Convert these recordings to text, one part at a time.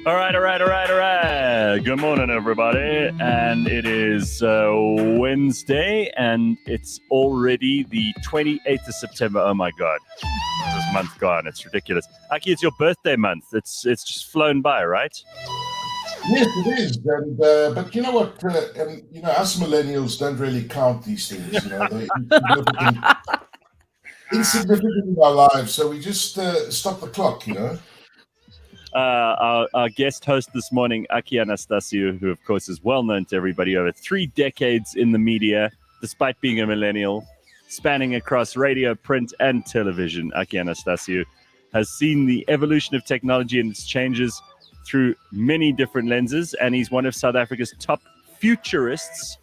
All right, all right, all right, all right. Good morning, everybody. And it is Wednesday, and it's already the 28th of September. Oh, my God. This month gone. It's ridiculous. Aki, it's your birthday month. It's just flown by, right? Yes, it is. And but you know what? And us millennials don't really count these things. They're insignificant in our lives. So we just stop the clock. Our guest host this morning, Aki Anastasiou, who, of course, is well known to everybody, over 3 decades in the media, despite being a millennial, spanning across radio, print, and television. Aki Anastasiou has seen the evolution of technology and its changes through many different lenses, and he's one of South Africa's top futurists.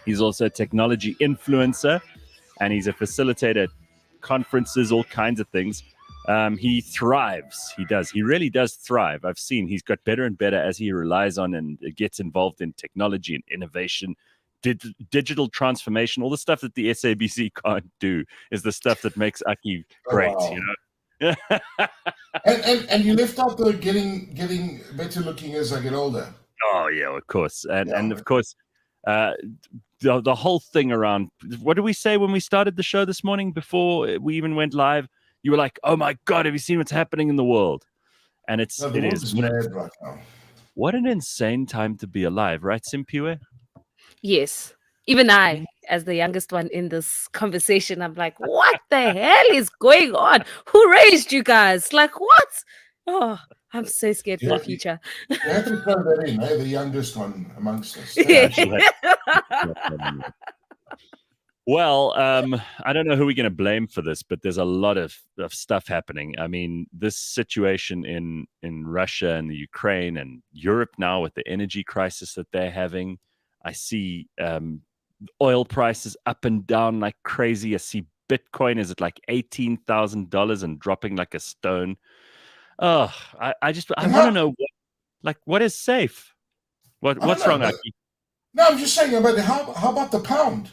He's also a technology influencer, and he's a facilitator at conferences, all kinds of things. He thrives. He does. He really does thrive. I've seen he's got better and better as he relies on and gets involved in technology and innovation, digital transformation. All the stuff that the SABC can't do is the stuff that makes Aki great. Wow. and you left out the getting better looking as I get older. Oh yeah, of course, and of course, the whole thing around. What did we say when we started the show this morning before we even went live? You were like, "Oh my God, have you seen what's happening in the world?" And it is mad right now. What an insane time to be alive, right, Simphiwe? Yes. Even I, as the youngest one in this conversation, I'm like, what the hell is going on? Who raised you guys? Like, what? Oh, I'm so scared for the future. You have to throw that in, the youngest one amongst us. Well, I don't know who we're going to blame for this, but there's a lot of stuff happening. I mean, this situation in Russia and the Ukraine and Europe now with the energy crisis that they're having. I see oil prices up and down like crazy. I see Bitcoin is at like $18,000 and dropping like a stone. Oh, I want to know what is safe? What's wrong, Aki? No, I'm just saying about how about the pound?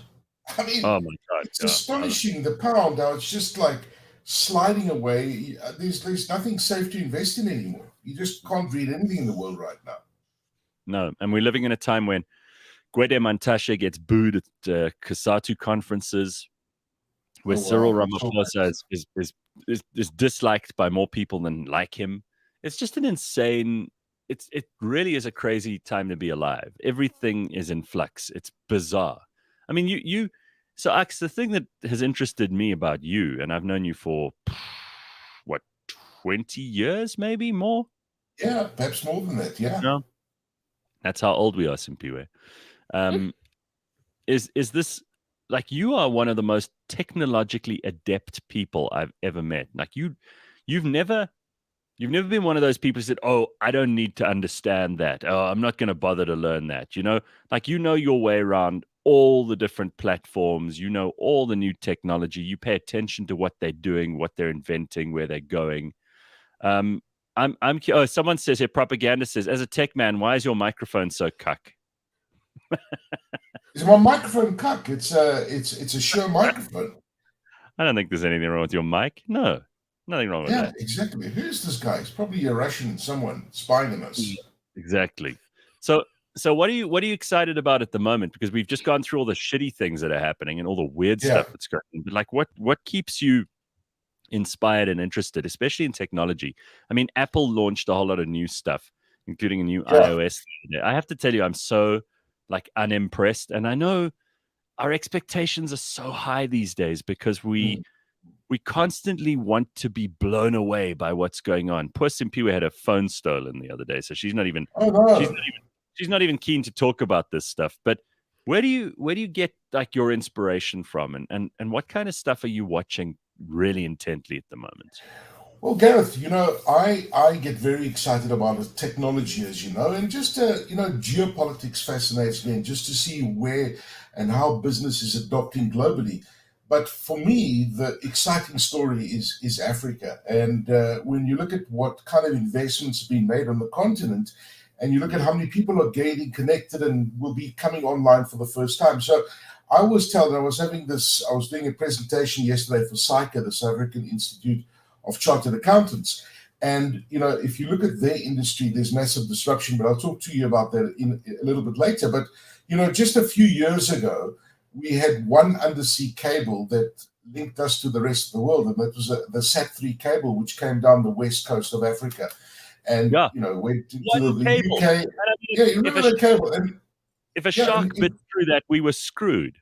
I mean, oh my God, it's astonishing the pound. Now it's just like sliding away. There's nothing safe to invest in anymore. You just can't read anything in the world right now. No, and we're living in a time when Gwede Mantashe gets booed at Kasatu conferences, where Cyril Ramaphosa is disliked by more people than like him. It's just an insane. It really is a crazy time to be alive. Everything is in flux. It's bizarre. I mean, so Ax, the thing that has interested me about you, and I've known you for, 20 years, maybe more? Yeah, perhaps more than that, yeah. No? That's how old we are, Simphiwe. Is this, like, you are one of the most technologically adept people I've ever met. Like, you've never been one of those people who said, oh, I don't need to understand that. Oh, I'm not going to bother to learn that. Like, your way around all the different platforms, all the new technology. You pay attention to what they're doing, what they're inventing, where they're going. Someone says here, propaganda says, as a tech man, why is your microphone so cuck? Is my microphone cuck? It's a sure microphone. I don't think there's anything wrong with your mic. No. Nothing wrong with that. Yeah, exactly. Who's this guy? It's probably a Russian someone spying on us. Exactly. So what are you excited about at the moment? Because we've just gone through all the shitty things that are happening and all the weird stuff that's going on. But like what keeps you inspired and interested, especially in technology? I mean, Apple launched a whole lot of new stuff, including a new iOS. I have to tell you, I'm so unimpressed. And I know our expectations are so high these days because we constantly want to be blown away by what's going on. Poor Simphiwe had her phone stolen the other day, so she's not even she's not even keen to talk about this stuff. But where do you get like your inspiration from, and what kind of stuff are you watching really intently at the moment? Well, Gareth, I get very excited about technology, as you know, and just geopolitics fascinates me, and just to see where and how business is adopting globally. But for me, the exciting story is Africa. And when you look at what kind of investments have been made on the continent, and you look at how many people are getting connected and will be coming online for the first time. So I always tell that I was doing a presentation yesterday for SAICA, the South African Institute of Chartered Accountants. And, if you look at their industry, there's massive disruption, but I'll talk to you about that in a little bit later. But, just a few years ago, we had one undersea cable that linked us to the rest of the world, and that was the SAT3 cable, which came down the west coast of Africa. And, went to the cable. UK. I mean, Yeah, you remember the cable. And, if a shark bit through that, we were screwed.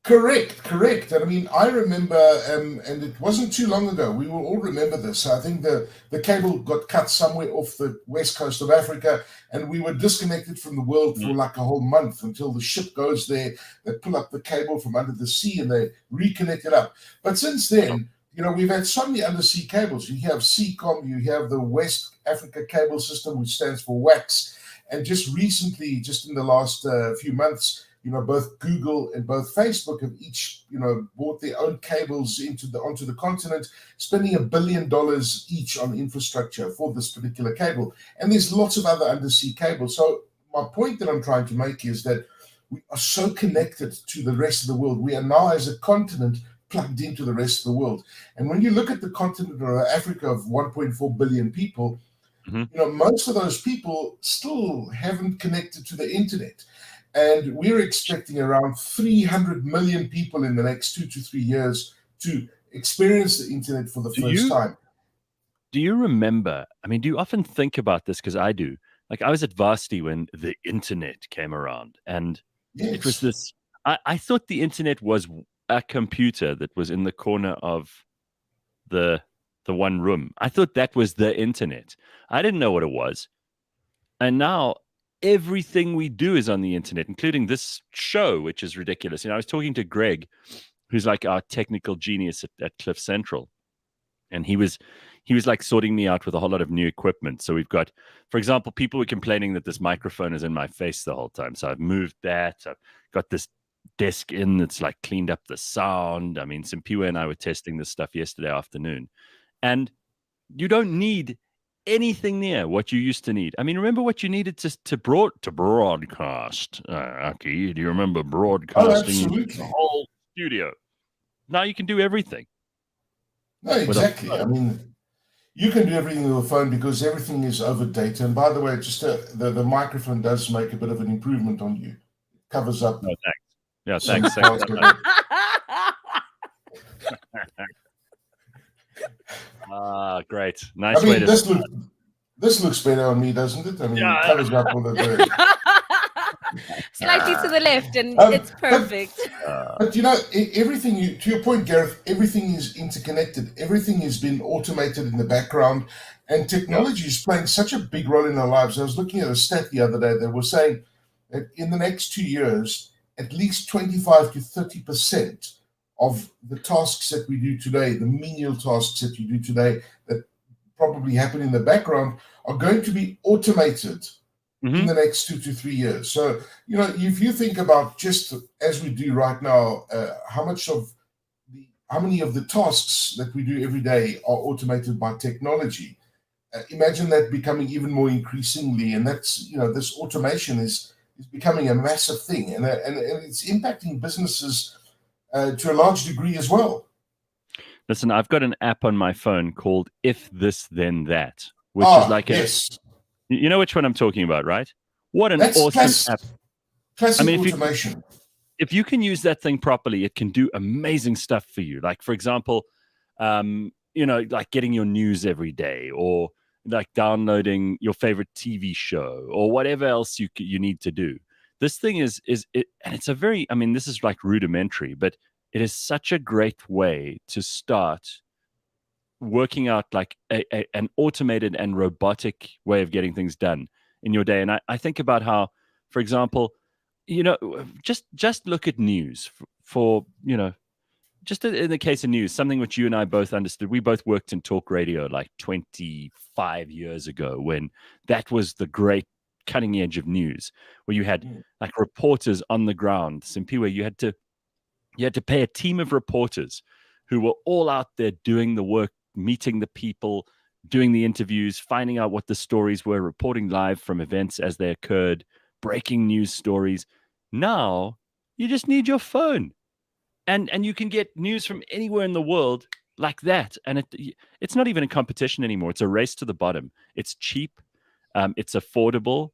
Correct. And I mean, I remember, and it wasn't too long ago, we will all remember this. I think the cable got cut somewhere off the west coast of Africa, and we were disconnected from the world for like a whole month until the ship goes there. They pull up the cable from under the sea and they reconnect it up. But since then, we've had so many undersea cables. You have Seacom, you have the West Africa Cable System, which stands for WAX. And just recently, just in the last few months, both Google and both Facebook have each, bought their own cables onto the continent, spending $1 billion each on infrastructure for this particular cable. And there's lots of other undersea cables. So my point that I'm trying to make is that we are so connected to the rest of the world. We are now, as a continent, plugged into the rest of the world. And when you look at the continent of Africa of 1.4 billion people, most of those people still haven't connected to the internet. And we're expecting around 300 million people in the next 2 to 3 years to experience the internet for the first time. Do you remember? I mean, do you often think about this? Because I do. Like, I was at varsity when the internet came around, and it was this. I thought the internet was a computer that was in the corner of the one room. I thought that was the internet. I didn't know what it was. And now everything we do is on the internet, including this show, which is ridiculous. I was talking to Greg, who's like our technical genius at Cliff Central. And he was like sorting me out with a whole lot of new equipment. So we've got, for example, people were complaining that this microphone is in my face the whole time. So I've moved that. I've got this desk in that's like cleaned up the sound. I mean, Simphiwe and I were testing this stuff yesterday afternoon. And you don't need anything near what you used to need. I mean, remember what you needed to broadcast, Aki? Do you remember broadcasting the whole studio? Now you can do everything. No, exactly. I mean, you can do everything with a phone because everything is over data. And by the way, just the microphone does make a bit of an improvement on you. It covers up. No, thanks. Yeah, thanks. Great. Nice way to... This looks better on me, doesn't it? I mean, it covers up all the... Slightly to the left, and it's perfect. But everything, to your point, Gareth, everything is interconnected. Everything has been automated in the background, and technology is playing such a big role in our lives. I was looking at a stat the other day that was saying that in the next 2 years, at least 25 to 30% of the tasks that we do today, the menial tasks that you do today that probably happen in the background, are going to be automated in the next 2 to 3 years. So, if you think about, just as we do right now, how many of the tasks that we do every day are automated by technology, imagine that becoming even more increasingly. And that's, this automation is becoming a massive thing, and it's impacting businesses to a large degree as well. Listen, I've got an app on my phone called If This Then That, which is like you know which one I'm talking about, right? What an awesome app. Classic automation. If you can use that thing properly, it can do amazing stuff for you. Like, for example, like getting your news every day, or like downloading your favorite TV show, or whatever else you need to do. This thing is and it's a very, I mean, this is like rudimentary, but it is such a great way to start working out like an automated and robotic way of getting things done in your day. And I think about how, for example, just look at news for just in the case of news, something which you and I both understood. We both worked in talk radio like 25 years ago, when that was the great cutting edge of news, where you had like reporters on the ground. Simphiwe, you had to pay a team of reporters who were all out there doing the work, meeting the people, doing the interviews, finding out what the stories were, reporting live from events as they occurred, breaking news stories. Now you just need your phone, and you can get news from anywhere in the world like that. And it's not even a competition anymore. It's a race to the bottom. It's cheap. It's affordable.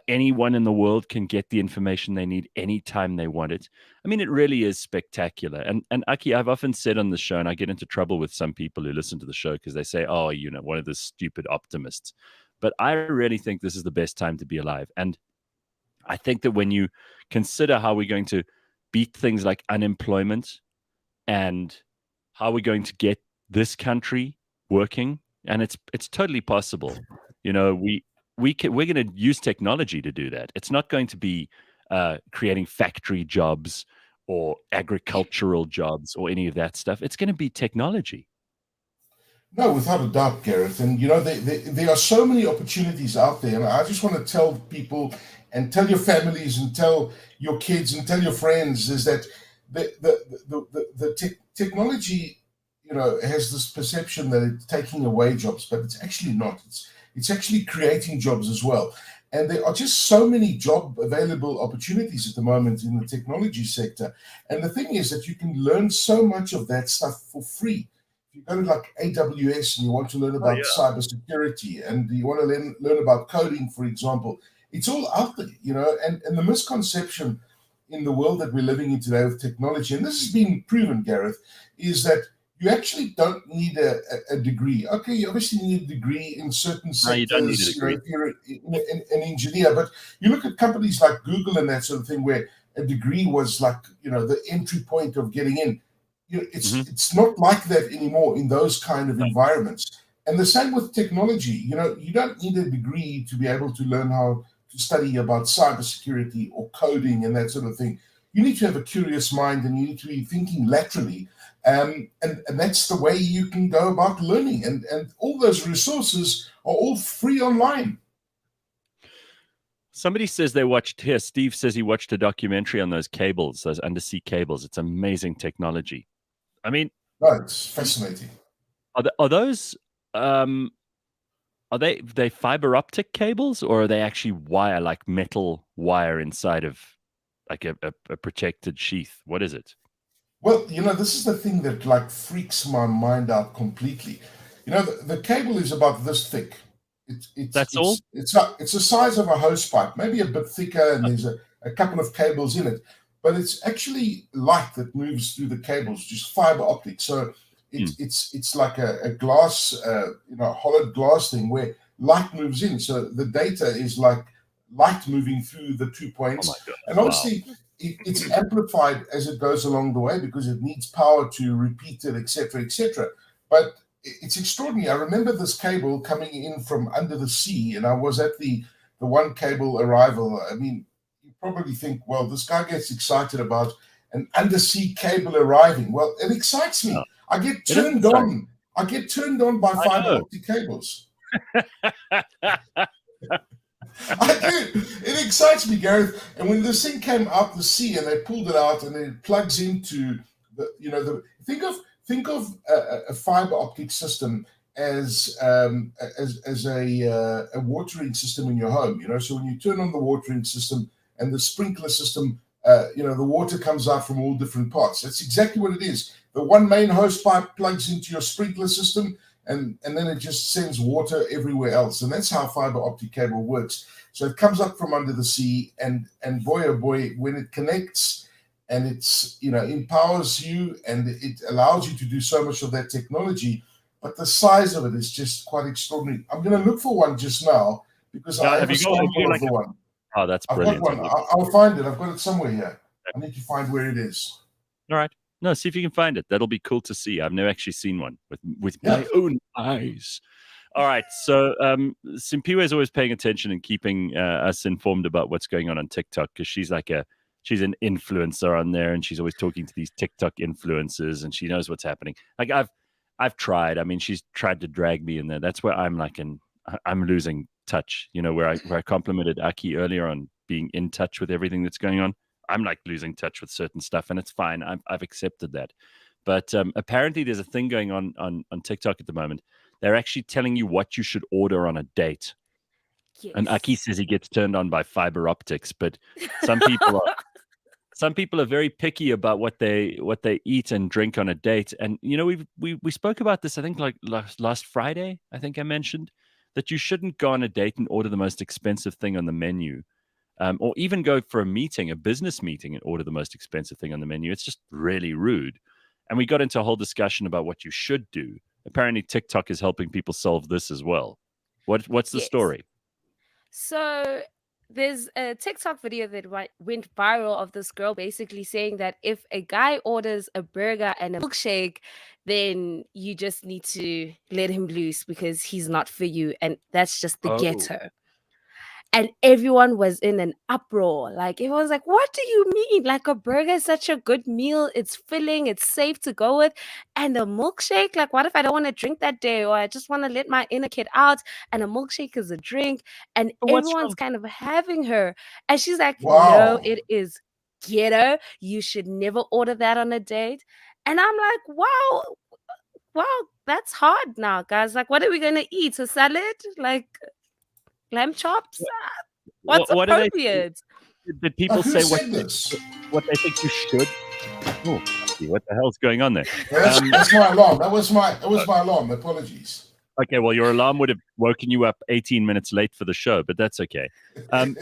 Anyone in the world can get the information they need anytime they want it. I mean, it really is spectacular. And Aki, I've often said on the show, and I get into trouble with some people who listen to the show because they say, oh, one of the stupid optimists. But I really think this is the best time to be alive. And I think that when you consider how we're going to beat things like unemployment and how we're going to get this country working, and it's totally possible. We're going to use technology to do that. It's not going to be creating factory jobs or agricultural jobs or any of that stuff. It's going to be technology. No, without a doubt, Gareth. And there are so many opportunities out there. And I just want to tell people and tell your families and tell your kids and tell your friends is that the technology, has this perception that it's taking away jobs, but it's actually not. It's actually creating jobs as well. And there are just so many job available opportunities at the moment in the technology sector. And the thing is that you can learn so much of that stuff for free. If you go to like AWS and you want to learn about cybersecurity and you want to learn about coding, for example, it's all out there, and the misconception in the world that we're living in today with technology, and this has been proven, Gareth, is that you actually don't need a degree. Okay, you obviously need a degree in certain sectors. No, you don't need a degree. If you're an engineer, but you look at companies like Google and that sort of thing, where a degree was like the entry point of getting in. It's not like that anymore in those kind of environments. And the same with technology. You don't need a degree to be able to learn how to study about cybersecurity or coding and that sort of thing. You need to have a curious mind and you need to be thinking laterally. And that's the way you can go about learning. And all those resources are all free online. Somebody says they watched here. Steve says he watched a documentary on those cables, those undersea cables. It's amazing technology. I mean, no, it's fascinating. Are those are they fiber optic cables, or are they actually wire, like metal wire inside of like a protected sheath? What is it? Well, this is the thing that like freaks my mind out completely. The cable is about this thick. That's all? It's the size of a hose pipe, maybe a bit thicker, and there's a couple of cables in it. But it's actually light that moves through the cables, just fiber optic. So it's like a glass, hollowed glass thing where light moves in. So the data is like light moving through the 2 points. Oh my God. And obviously it's amplified as it goes along the way because it needs power to repeat it, etc., etc. But it's extraordinary. I remember this cable coming in from under the sea, and I was at the one cable arrival. I mean, you probably think, well, this guy gets excited about an undersea cable arriving. Well, it excites me. No. I get turned on. I get turned on by fiber optic cables. I do. It excites me, Gareth. And when this thing came out the sea and they pulled it out and it plugs into think of a fiber optic system as a watering system in your home. So when you turn on the watering system and the sprinkler system, the water comes out from all different parts. That's exactly what it is. The one main hose pipe plugs into your sprinkler system, and then it just sends water everywhere else. And that's how fiber optic cable works. So it comes up from under the sea, and boy, oh boy, when it connects and it's, empowers you and it allows you to do so much of that technology, but the size of it is just quite extraordinary. I'm going to look for one just now because I have a sample of the one. Oh, that's brilliant. I've got one. I'll find it. I've got it somewhere here. I need to find where it is. All right. No, see if you can find it. That'll be cool to see. I've never actually seen one with my own eyes. All right. So Simphiwe is always paying attention and keeping us informed about what's going on TikTok, because she's an influencer on there, and she's always talking to these TikTok influencers, and she knows what's happening. Like I've tried. I mean, she's tried to drag me in there. That's where I'm I'm losing touch. Where I complimented Aki earlier on being in touch with everything that's going on. I'm losing touch with certain stuff, and it's fine. I've accepted that. But apparently there's a thing going on TikTok at the moment. They're actually telling you what you should order on a date. Yes. And Aki says he gets turned on by fiber optics, but some people are some people are very picky about what they eat and drink on a date. And we spoke about this, I think, like last Friday. I think I mentioned that you shouldn't go on a date and order the most expensive thing on the menu, or even go for a business meeting, and order the most expensive thing on the menu. It's just really rude. And we got into a whole discussion about what you should do. Apparently, TikTok is helping people solve this as well. What's the Yes. story? So there's a TikTok video that went viral of this girl basically saying that if a guy orders a burger and a milkshake, then you just need to let him loose because he's not for you. And that's just the Oh, ghetto. And everyone was in an uproar. Like, everyone's like, what do you mean? Like, a burger is such a good meal. It's filling, it's safe to go with. And a milkshake, like, what if I don't want to drink that day? Or I just want to let my inner kid out and a milkshake is a drink? And but what's everyone's wrong? kind of having her. And she's like, no, Wow. it is ghetto. You should never order that on a date. And I'm like, wow, that's hard now, guys. Like, what are we going to eat? A salad? Like, lamb chops? What's What do they? appropriate? Did people Who say said this? what they think you should? Oh, what the hell's going on there? That's my alarm. That was my alarm. Apologies. Okay, well, your alarm would have woken you up 18 minutes late for the show, but that's okay.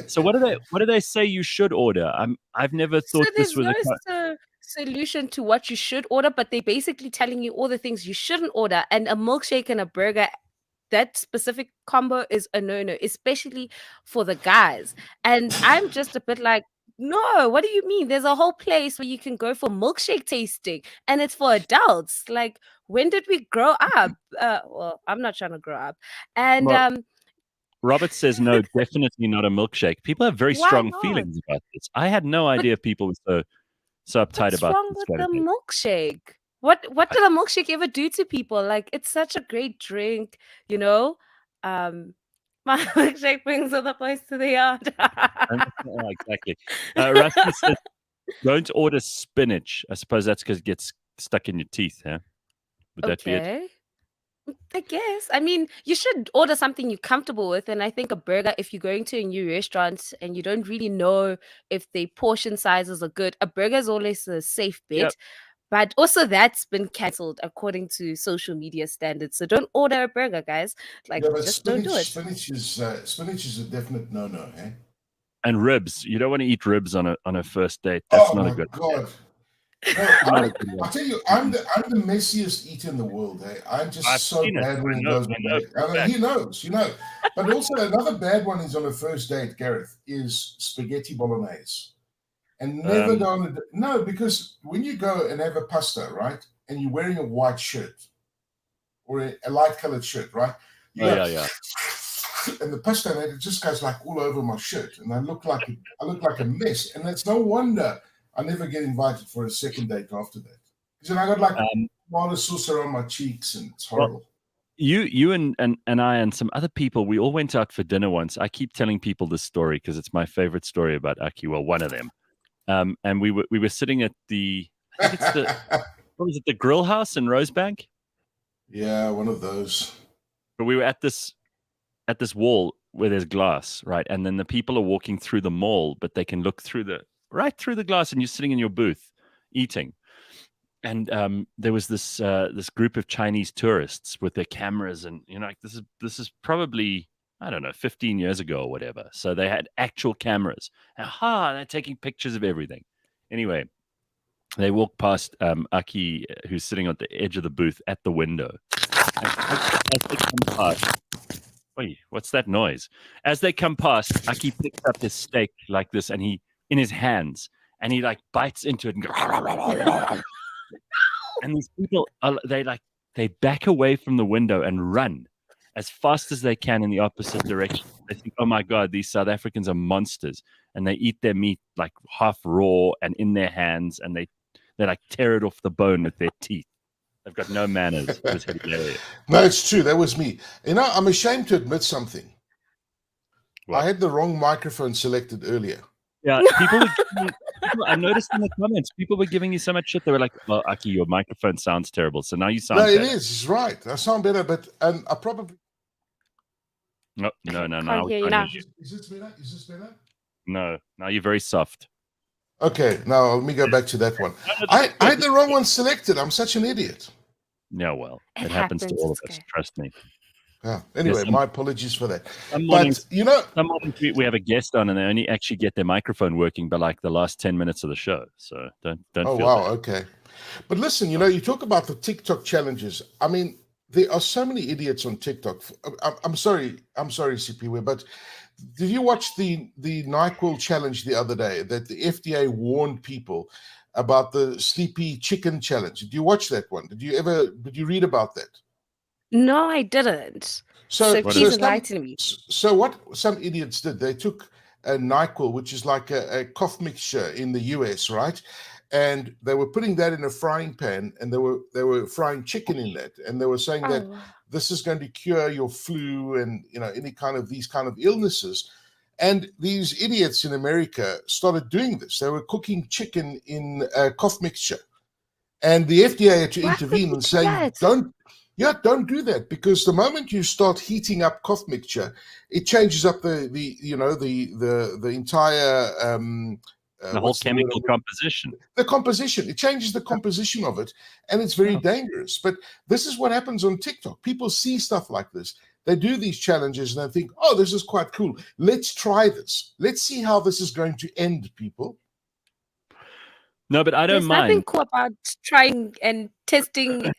So what do they say you should order? I've never thought So this there's was no solution to what you should order, but they're basically telling you all the things you shouldn't order. And a milkshake and a burger, that specific combo is a no-no, especially for the guys. And I'm just a bit like, no, what do you mean? There's a whole place where you can go for milkshake tasting, and it's for adults. Like, when did we grow up? Well, I'm not trying to grow up. And well, Robert says no, definitely not a milkshake. People have very why strong not? feelings about this. I had no idea people were so uptight What's about wrong this with kind the of thing. milkshake? What did a milkshake ever do to people? Like, it's such a great drink, you know? My milkshake brings all the boys to the yard. Yeah, exactly. Rusty says, don't order spinach. I suppose that's because it gets stuck in your teeth, huh? Would that be it? Okay. I guess. I mean, you should order something you're comfortable with. And I think a burger, if you're going to a new restaurant and you don't really know if the portion sizes are good, a burger is always a safe Yep. bet. But also, that's been cancelled according to social media standards. So don't order a burger, guys. Like, Yeah, but just don't do it. spinach is a definite no-no, eh? And ribs. You don't want to eat ribs on a first date. That's Oh not a my good God. No, not a good one. I tell you, I'm the messiest eater in the world. Eh? I'm just I've so seen it. bad when I it know, goes I on know date. for a And he knows, But also another bad one is on a first date, Gareth, is spaghetti bolognese. And never go on no, because when you go and have a pasta, right, and you're wearing a white shirt or a light colored shirt, right? You go, yeah. and the pasta, and it just goes like all over my shirt, and I look like a mess. And it's no wonder I never get invited for a second date after that. Because then I got like tomato sauce around my cheeks, and it's horrible. Well, you and I and some other people, we all went out for dinner once. I keep telling people this story because it's my favorite story about Aki. Well, one of them. And we were sitting at I think it's what was it, the Grill House in Rosebank? Yeah, one of those. But we were at this wall where there's glass, right? And then the people are walking through the mall, but they can look right through the glass, and you're sitting in your booth eating. And there was this group of Chinese tourists with their cameras, and like this is probably, I don't know, 15 years ago or whatever. So they had actual cameras. They're taking pictures of everything. Anyway, they walked past Aki, who's sitting at the edge of the booth at the window. As they come past, wait, what's that noise? As they come past, Aki picks up his steak like this, and he in his hands, and he like bites into it and goes. And these people they back away from the window and run as fast as they can in the opposite direction. They think, oh my God, these South Africans are monsters, and they eat their meat like half raw and in their hands, and they like tear it off the bone with their teeth. They've got no manners. It was hilarious. No, it's true. That was me. I'm ashamed to admit something. What? I had the wrong microphone selected earlier. Yeah, I noticed in the comments, people were giving you so much shit. They were like, "Well, Aki, your microphone sounds terrible." So now you sound No, better. it is. It's right. I sound better, but I probably. No. Can't hear you now. Is this better? Is this better? No, now you're very soft. Okay, now let me go back to that one. I had the wrong one selected. I'm such an idiot. Yeah, well, It it happens to happens, all of it's us. okay. Trust me. Yeah. Anyway, Yes, my apologies for that. some But mornings, you know, some mornings we have a guest on, and they only actually get their microphone working by like the last 10 minutes of the show. So don't oh feel wow, bad. okay. But listen, you know, you talk about the TikTok challenges. I mean, there are so many idiots on TikTok. I'm sorry, Simphiwe, but did you watch the NyQuil challenge the other day that the FDA warned people about the sleepy chicken challenge? Did you watch that one? Did you read about that? No, I didn't. So, So What please is it? enlighten me. so what some idiots did, they took a NyQuil, which is like a cough mixture in the US, right? And they were putting that in a frying pan, and they were frying chicken in that, and they were saying that Oh, this is going to cure your flu and any kind of these kind of illnesses. And these idiots in America started doing this. They were cooking chicken in a cough mixture, and the FDA had to why would intervene you and do say, that? don't do that, because the moment you start heating up cough mixture, it changes up the entire The whole what's the word? chemical composition. The composition. It changes the composition of it, and it's very Yeah. dangerous. But this is what happens on TikTok. People see stuff like this. They do these challenges and they think, oh, this is quite cool. Let's try this. Let's see how this is going to end, people. No, but I don't There's nothing mind. cool about trying and testing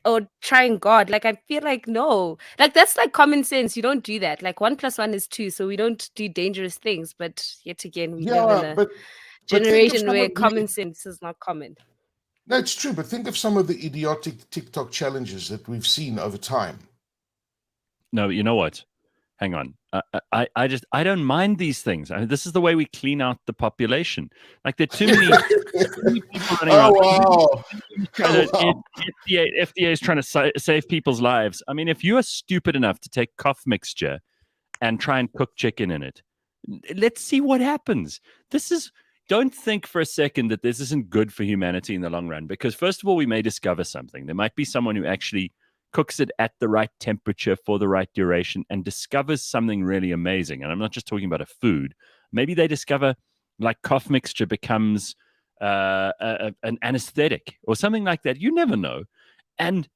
or trying God. Like, I feel like, no. Like, that's like common sense. You don't do that. Like, 1+1 is 2. So we don't do dangerous things. But yet again, we live in Yeah, a but think of generation some where of common sense is not common. no, it's true, but think of some of the idiotic TikTok challenges that we've seen over time. No, you know what? Hang on. I don't mind these things. I mean, this is the way we clean out the population. Like there are too many people running around. Wow. FDA is trying to save people's lives. I mean, if you are stupid enough to take cough mixture and try and cook chicken in it, let's see what happens. Don't think for a second that this isn't good for humanity in the long run, because first of all, we may discover something. There might be someone who actually cooks it at the right temperature for the right duration and discovers something really amazing. And I'm not just talking about a food. Maybe they discover like cough mixture becomes an anesthetic or something like that. You never know. And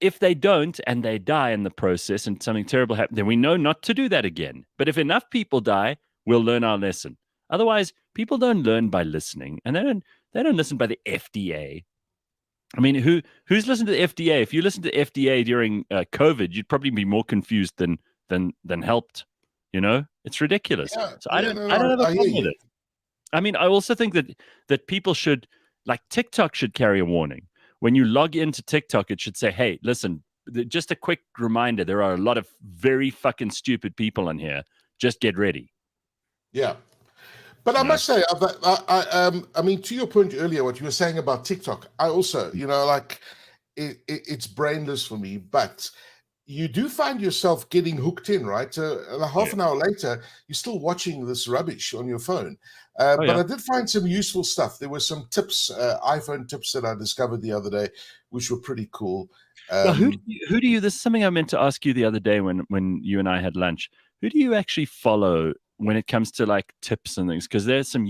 if they don't and they die in the process and something terrible happens, then we know not to do that again. But if enough people die, we'll learn our lesson. Otherwise, people don't learn by listening, and they don't listen by the FDA. I mean, who's listened to the FDA? If you listen to the FDA during COVID, you'd probably be more confused than helped. You know, it's ridiculous. So I don't have a I hear problem with you. it. I mean, I also think that people should, like TikTok should carry a warning. When you log into TikTok, it should say, "Hey, listen, just a quick reminder: there are a lot of very fucking stupid people on here. Just get ready." Yeah. But I must say, I mean, to your point earlier, what you were saying about TikTok, I also, like, it's brainless for me, but you do find yourself getting hooked in, right? Half an hour later, you're still watching this rubbish on your phone. But I did find some useful stuff. There were some tips, iPhone tips that I discovered the other day, which were pretty cool. Well, who do you? This is something I meant to ask you the other day when you and I had lunch. Who do you actually follow when it comes to like tips and things? Because there's some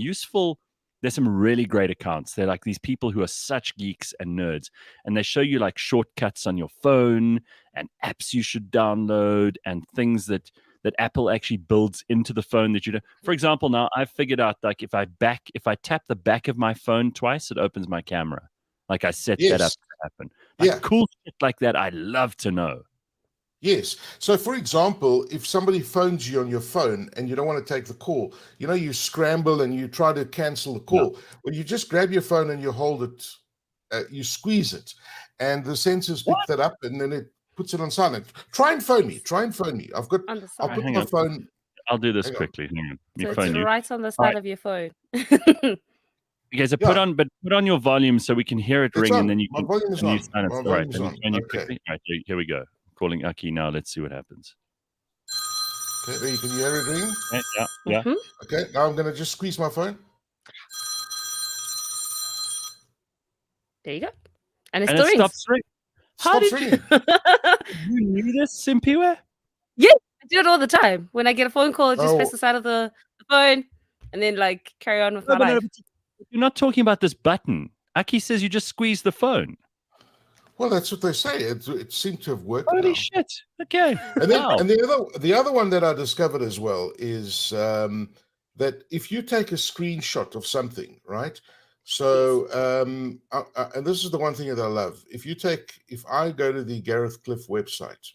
really great accounts. They're like these people who are such geeks and nerds, and they show you like shortcuts on your phone and apps you should download and things that Apple actually builds into the phone that you do. For example, now I've figured out like if I tap the back of my phone twice, it opens my camera. Like I set that up to happen. Like cool shit like that, I'd love to know. Yes. So, for example, if somebody phones you on your phone and you don't want to take the call, you scramble and you try to cancel the call. Yeah. Well, you just grab your phone and you hold it, you squeeze it, and the sensors pick that up, and then it puts it on silent. Try and phone me. I'll put my phone. I'll do this quickly. Hang on. So it's right on the side of your phone. Okay, so put on your volume so we can hear it ring, and then you can. My volume is on. All right, here we go. Calling Aki now. Let's see what happens. Okay, there you can hear it ring. Okay, yeah. Mm-hmm. Okay, now I'm going to just squeeze my phone. There you go. And it stops ringing. Stops ringing. You knew this, Simphiwe? Yeah, I do it all the time. When I get a phone call, I just press the side of the phone. and then like carry on with No, my but no, life. but you're not talking about this button. Aki says you just squeeze the phone. Well, that's what they say. It seemed to have worked Holy now. shit. Okay. And then, Wow. and the other one that I discovered as well is that if you take a screenshot of something, right? So, and this is the one thing that I love. If I go to the Gareth Cliff website,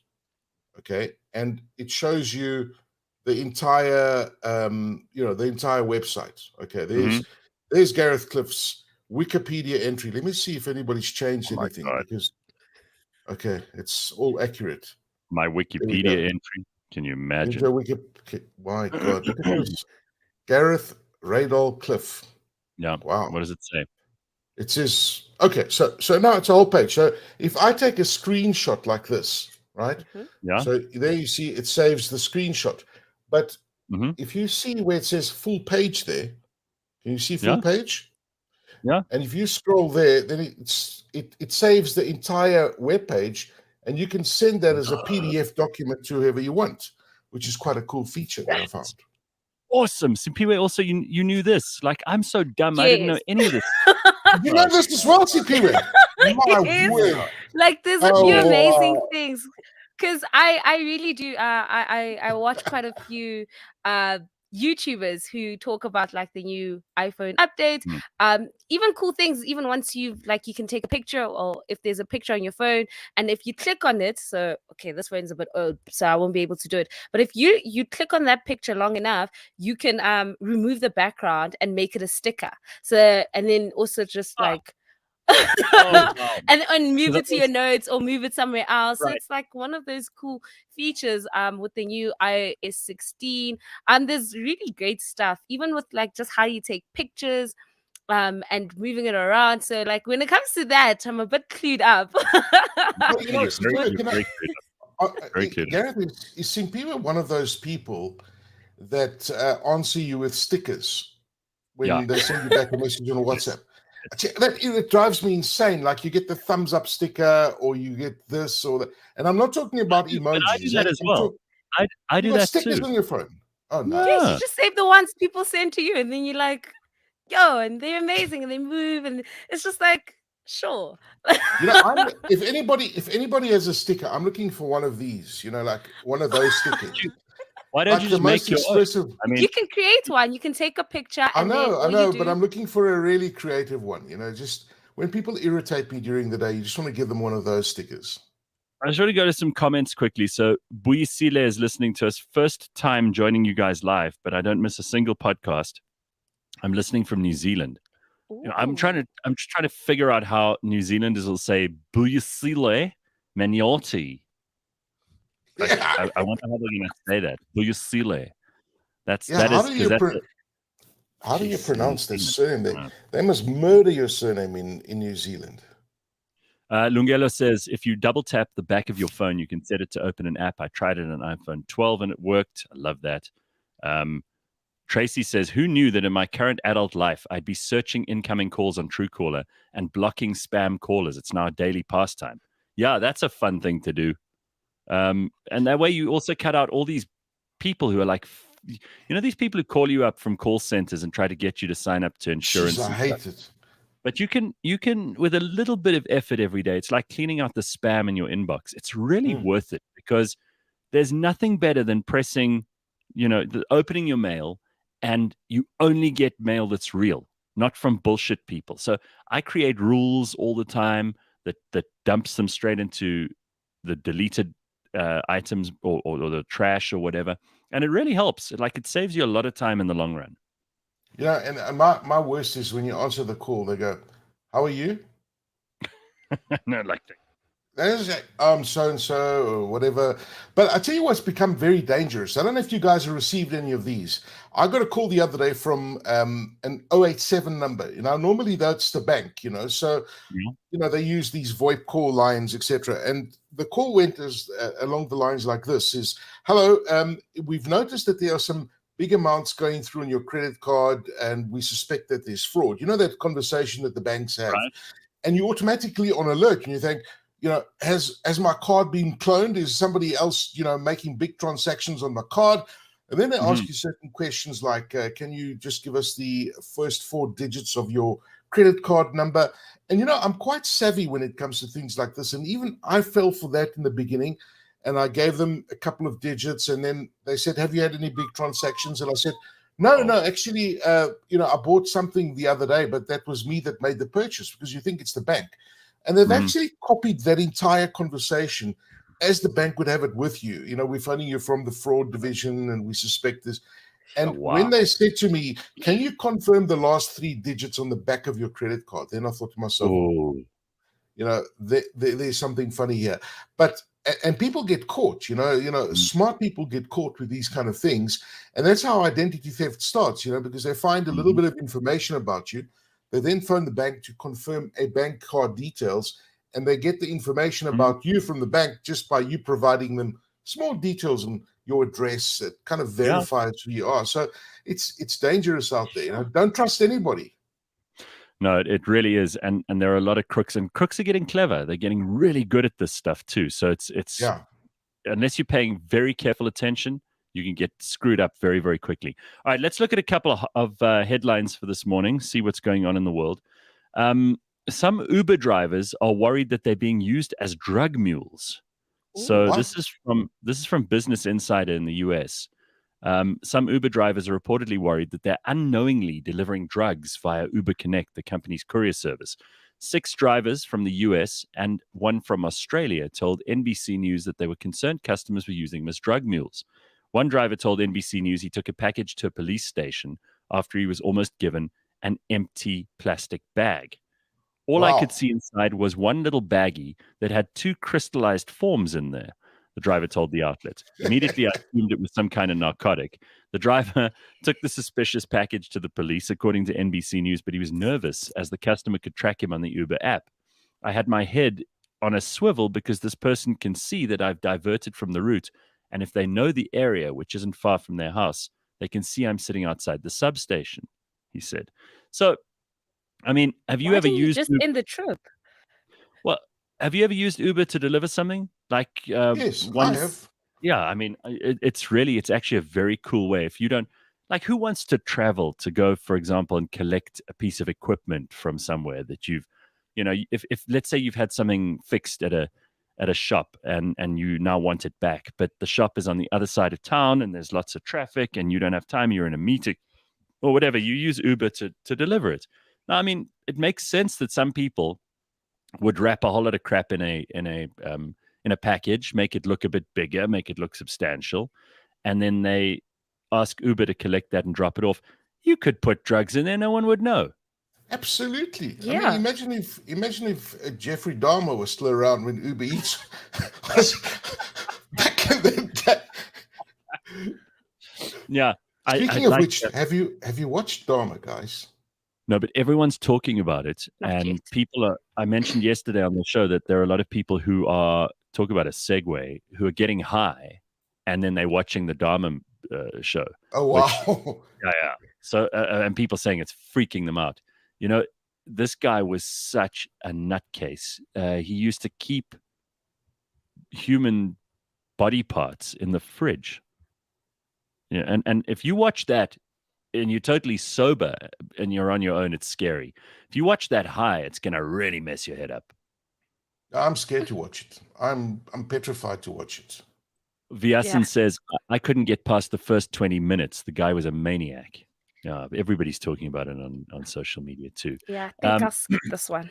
okay, and it shows you the entire, the entire website. Okay, there's Gareth Cliff's Wikipedia entry. Let me see if anybody's changed Oh my anything God. because, okay, it's all accurate. My There we Wikipedia go. entry. Can you imagine? My God, look at this. Gareth Radal Cliff. Yeah. Wow. What does it say? It says, okay, so now it's a whole page. So if I take a screenshot like this, right? Yeah. So there you see it saves the screenshot. But Mm-hmm. if you see where it says full page there, can you see full Yeah. page? Yeah. And if you scroll there, then it saves the entire web page, and you can send that as a PDF document to whoever you want, which is quite a cool feature that I found. Awesome. Simphiwe, also, you knew this. Like, I'm so dumb. I didn't know Yes. any of this. You know this as well, Simphiwe. My Yes. word. Like there's a Oh, few amazing wow. things because I really do I watch quite a few YouTubers who talk about like the new iPhone updates, even cool things, even once you can take a picture, or if there's a picture on your phone and if you click on it, so okay, this phone's a bit old, so I won't be able to do it, but if you click on that picture long enough, you can remove the background and make it a sticker, so, and then also just like Oh, wow. and move So it to your notes or move it somewhere else. So Right. it's like one of those cool features with the new iOS 16. There's really great stuff, even with like just how you take pictures and moving it around. So like when it comes to that, I'm a bit clued up. But, you know, Very, Simphiwe, very very clear. Gareth, is Simphiwe one of those people that answer you with stickers when Yeah. they send you back a message on WhatsApp? It drives me insane. Like you get the thumbs up sticker, or you get this or that. And I'm not talking about emojis. But I do that as well. I do You got that stickers too. on your phone. Oh no! Yes, Yeah. you just save the ones people send to you, and then you're like, yo, and they're amazing, and they move, and it's just like, sure. You know, if anybody has a sticker, I'm looking for one of these. You know, like one of those stickers. Why don't Like you the just make most your own? expressive. I mean, You can create one. You can take a picture, I and then know, all you but do. I'm looking for a really creative one. You know, just when people irritate me during the day, you just want to give them one of those stickers. I just want to go to some comments quickly. So Buyisile is listening to us. First time joining you guys live, but I don't miss a single podcast. I'm listening from New Zealand. You know, I'm just trying to figure out how New Zealanders will say Buyisile Maniotti. Like, Yeah. I wonder how they're going to say that. Buyisile. That How is do because that's how do you Jeez, pronounce New this Zealand. surname? They must murder your surname in New Zealand. Lungelo says, if you double tap the back of your phone, you can set it to open an app. I tried it on iPhone 12 and it worked. I love that. Tracy says, who knew that in my current adult life, I'd be searching incoming calls on Truecaller and blocking spam callers? It's now a daily pastime. Yeah, that's a fun thing to do. And that way you also cut out all these people who are like, these people who call you up from call centers and try to get you to sign up to insurance. Jeez, I hate it. But you can, with a little bit of effort every day, it's like cleaning out the spam in your inbox. It's really worth it because there's nothing better than pressing, opening your mail and you only get mail that's real, not from bullshit people. So I create rules all the time that dumps them straight into the deleted items or the trash or whatever. And it really helps. It saves you a lot of time in the long run. Yeah, and my worst is when you answer the call, they go, "How are you?" No, like There's so and so or whatever. But I tell you what's become very dangerous. I don't know if you guys have received any of these. I got a call the other day from an 087 number. Normally that's the bank. So they use these VoIP call lines, etc. And the call went along the lines like this: "Is hello, we've noticed that there are some big amounts going through on your credit card, and we suspect that there's fraud." You know that conversation that the banks have, right. And you automatically on alert, and you think, has my card been cloned? Is somebody else, making big transactions on my card? And then they ask you certain questions like, can you just give us the first 4 digits of your credit card number? And, I'm quite savvy when it comes to things like this. And even I fell for that in the beginning. And I gave them a couple of digits. And then they said, have you had any big transactions? And I said, no, actually, I bought something the other day, but that was me that made the purchase, because you think it's the bank. And they've actually copied that entire conversation as the bank would have it with you. We're phoning you from the fraud division and we suspect this. And when they said to me, can you confirm the last 3 digits on the back of your credit card? Then I thought to myself, there's something funny here. And people get caught, smart people get caught with these kind of things. And that's how identity theft starts, because they find a little bit of information about you. They then phone the bank to confirm a bank card details, and they get the information about you from the bank just by you providing them small details on your address that kind of verifies who you are. So it's dangerous out there. Don't trust anybody. No, it really is, and there are a lot of crooks, and crooks are getting clever. They're getting really good at this stuff too. So it's unless you're paying very careful attention, you can get screwed up very, very quickly. All right, let's look at a couple of headlines for this morning. See what's going on in the world. Some Uber drivers are worried that they're being used as drug mules. So this is from Business Insider in the US. Some Uber drivers are reportedly worried that they're unknowingly delivering drugs via Uber Connect, the company's courier service. 6 drivers from the US and 1 from Australia told NBC News that they were concerned customers were using them as drug mules. One driver told NBC News he took a package to a police station after he was almost given an empty plastic bag. All I could see inside was one little baggie that had 2 crystallized forms in there, the driver told the outlet. Immediately, I assumed it was some kind of narcotic. The driver took the suspicious package to the police, according to NBC News, but he was nervous as the customer could track him on the Uber app. I had my head on a swivel because this person can see that I've diverted from the route, and if they know the area, which isn't far from their house, they can see I'm sitting outside the substation, he said. So, I mean, have you ever used just Uber? in the trip? Well, have you ever used Uber to deliver something? Like Yes, I have. Yeah, I mean, it's actually a very cool way. If you don't, like, who wants to travel to go, for example, and collect a piece of equipment from somewhere that you've, if let's say you've had something fixed at a shop and you now want it back, but the shop is on the other side of town and there's lots of traffic and you don't have time, you're in a meeting or whatever, you use Uber to deliver it. Now, I mean, it makes sense that some people would wrap a whole lot of crap in a package, make it look a bit bigger, make it look substantial, and then they ask Uber to collect that and drop it off. You could put drugs in there, no one would know. Absolutely. Yeah. I mean, imagine if Jeffrey Dahmer was still around when Uber Eats was back in the day. Yeah. Speaking of which, have you watched Dahmer, guys? No, but everyone's talking about it, and people are. I mentioned yesterday on the show that there are a lot of people who are talk about a segue who are getting high, and then they're watching the Dahmer show. Oh wow! Yeah. So, and people saying it's freaking them out. This guy was such a nutcase. He used to keep human body parts in the fridge. Yeah, and if you watch that and you're totally sober and you're on your own, it's scary. If you watch that high, it's going to really mess your head up. I'm scared to watch it. I'm petrified to watch it. Vyasan says, I couldn't get past the first 20 minutes. The guy was a maniac. Yeah, everybody's talking about it on social media too. Yeah, I think I'll skip this one.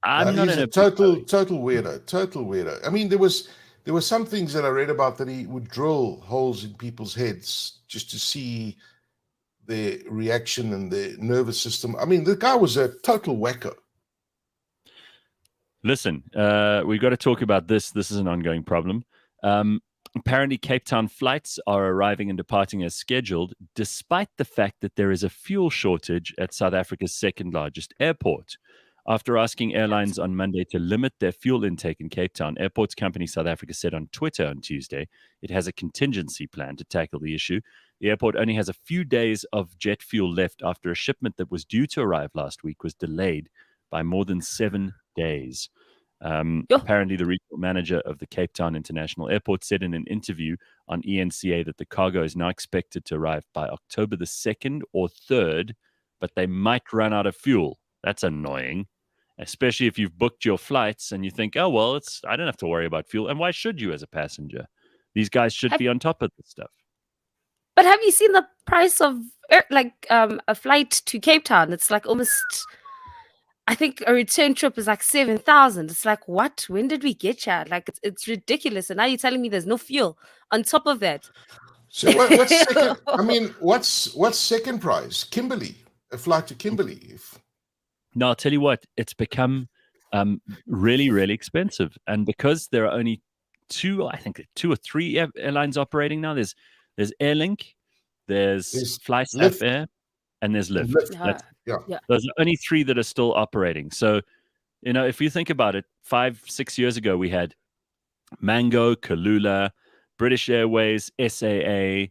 I'm not in a total weirdo. Total weirdo. I mean, there were some things that I read about that he would drill holes in people's heads just to see their reaction and their nervous system. I mean, the guy was a total wacko. Listen, we've got to talk about this. This is an ongoing problem. Apparently, Cape Town flights are arriving and departing as scheduled, despite the fact that there is a fuel shortage at South Africa's second largest airport. After asking airlines on Monday to limit their fuel intake in Cape Town, Airports Company South Africa said on Twitter on Tuesday it has a contingency plan to tackle the issue. The airport only has a few days of jet fuel left after a shipment that was due to arrive last week was delayed by more than 7 days. Apparently, the regional manager of the Cape Town International Airport said in an interview on ENCA that the cargo is now expected to arrive by October the 2nd or 3rd, but they might run out of fuel. That's annoying, especially if you've booked your flights and you think, oh, well, I don't have to worry about fuel. And why should you as a passenger? These guys should be on top of this stuff. But have you seen the price of a flight to Cape Town? It's like almost, I think a return trip is like 7,000. It's like, what? When did we get here? Like, it's ridiculous. And now you're telling me there's no fuel on top of that. So what's second? I mean, what's second prize? Kimberley, a flight to Kimberley. No, I'll tell you what, it's become really, really expensive. And because there are only two or three airlines operating now, there's Airlink, there's FlySafe Air, and there's Lyft. Those are only three that are still operating. So, if you think about it, 5-6 years ago, we had Mango, Kalula, British Airways, SAA,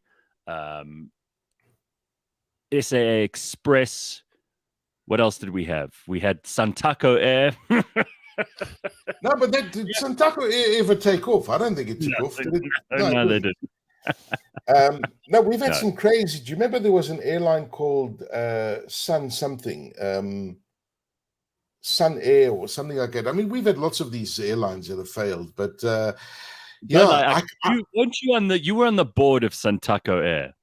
SAA Express. What else did we have? We had Santaco Air. No, but did Santaco Air ever take off? I don't think it took off. No, they didn't. No, we've had some crazy. Do you remember there was an airline called Sun something, Sun Air or something like that? I mean, we've had lots of these airlines that have failed, but you were on the board of Santaco Air?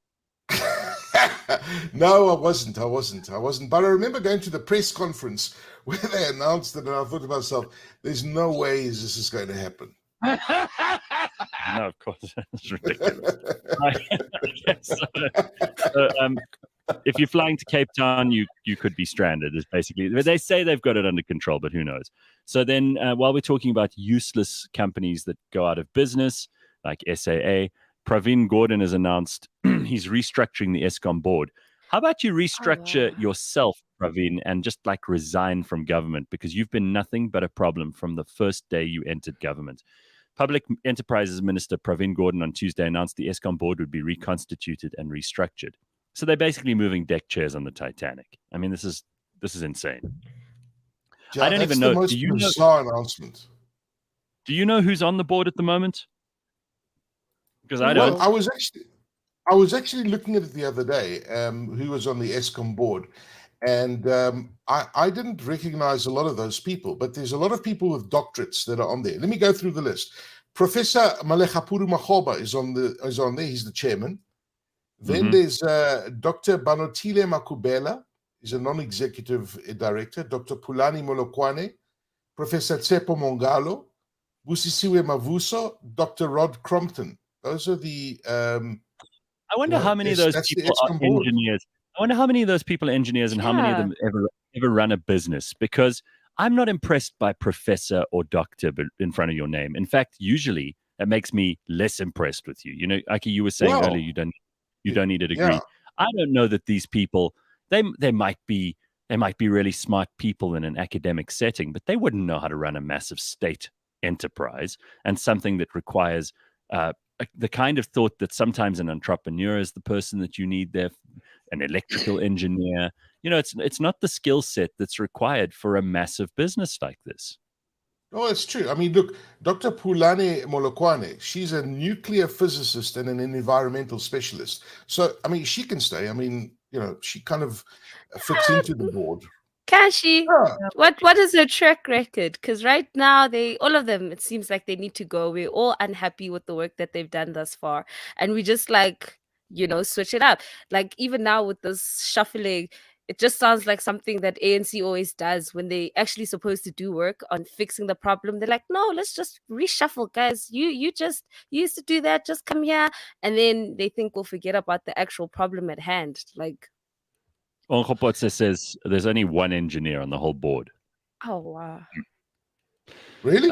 No, I wasn't. But I remember going to the press conference where they announced it, and I thought to myself, "There's no way this is going to happen." No, of course, it's ridiculous. If you're flying to Cape Town, you could be stranded. Is basically, they say they've got it under control, but who knows? So then, while we're talking about useless companies that go out of business, like SAA, Pravin Gordhan has announced he's restructuring the Eskom board. How about you restructure yourself, Pravin, and just like resign from government, because you've been nothing but a problem from the first day you entered government. Public Enterprises Minister Pravin Gordhan on Tuesday announced the Eskom board would be reconstituted and restructured. So they're basically moving deck chairs on the Titanic. I mean, this is insane. Yeah, I don't even know. The most bizarre announcement. Do you know who's on the board at the moment? Because I don't. Well, I was actually looking at it the other day. Who was on the Eskom board, and I didn't recognize a lot of those people. But there's a lot of people with doctorates that are on there. Let me go through the list. Professor Malechapuru Makgoba is on there. He's the chairman. Then there's Dr. Banotile Makubela. He's a non-executive director. Dr. Pulani Molokwane, Professor Tsepo Mongalo, Busisiwe Mavuso, Dr. Rod Crompton. Those are the. I wonder how many of those people are engineers. I wonder how many of those people are engineers and how many of them ever run a business. Because I'm not impressed by professor or doctor in front of your name. In fact, usually it makes me less impressed with you. You know, Aki, you were saying earlier you don't need a degree. Yeah. I don't know that these people they might be really smart people in an academic setting, but they wouldn't know how to run a massive state enterprise and something that requires the kind of thought that sometimes an entrepreneur is the person that you need there, an electrical engineer. You know, it's not the skill set that's required for a massive business like this. Oh, it's true. I mean, look, Dr. Pulani Molokwane, she's a nuclear physicist and an environmental specialist. So, I mean, she can stay. I mean, you know, she kind of fits into the board. Can she? Yeah. What is her track record? Because right now, all of them, it seems like they need to go. We're all unhappy with the work that they've done thus far. And we just switch it up. Like even now with this shuffling, it just sounds like something that ANC always does when they actually supposed to do work on fixing the problem. They're like, no, let's just reshuffle, guys. You used to do that. Just come here. And then they think we'll forget about the actual problem at hand. Like, Onkgopotse says there's only one engineer on the whole board. Oh, wow. Really?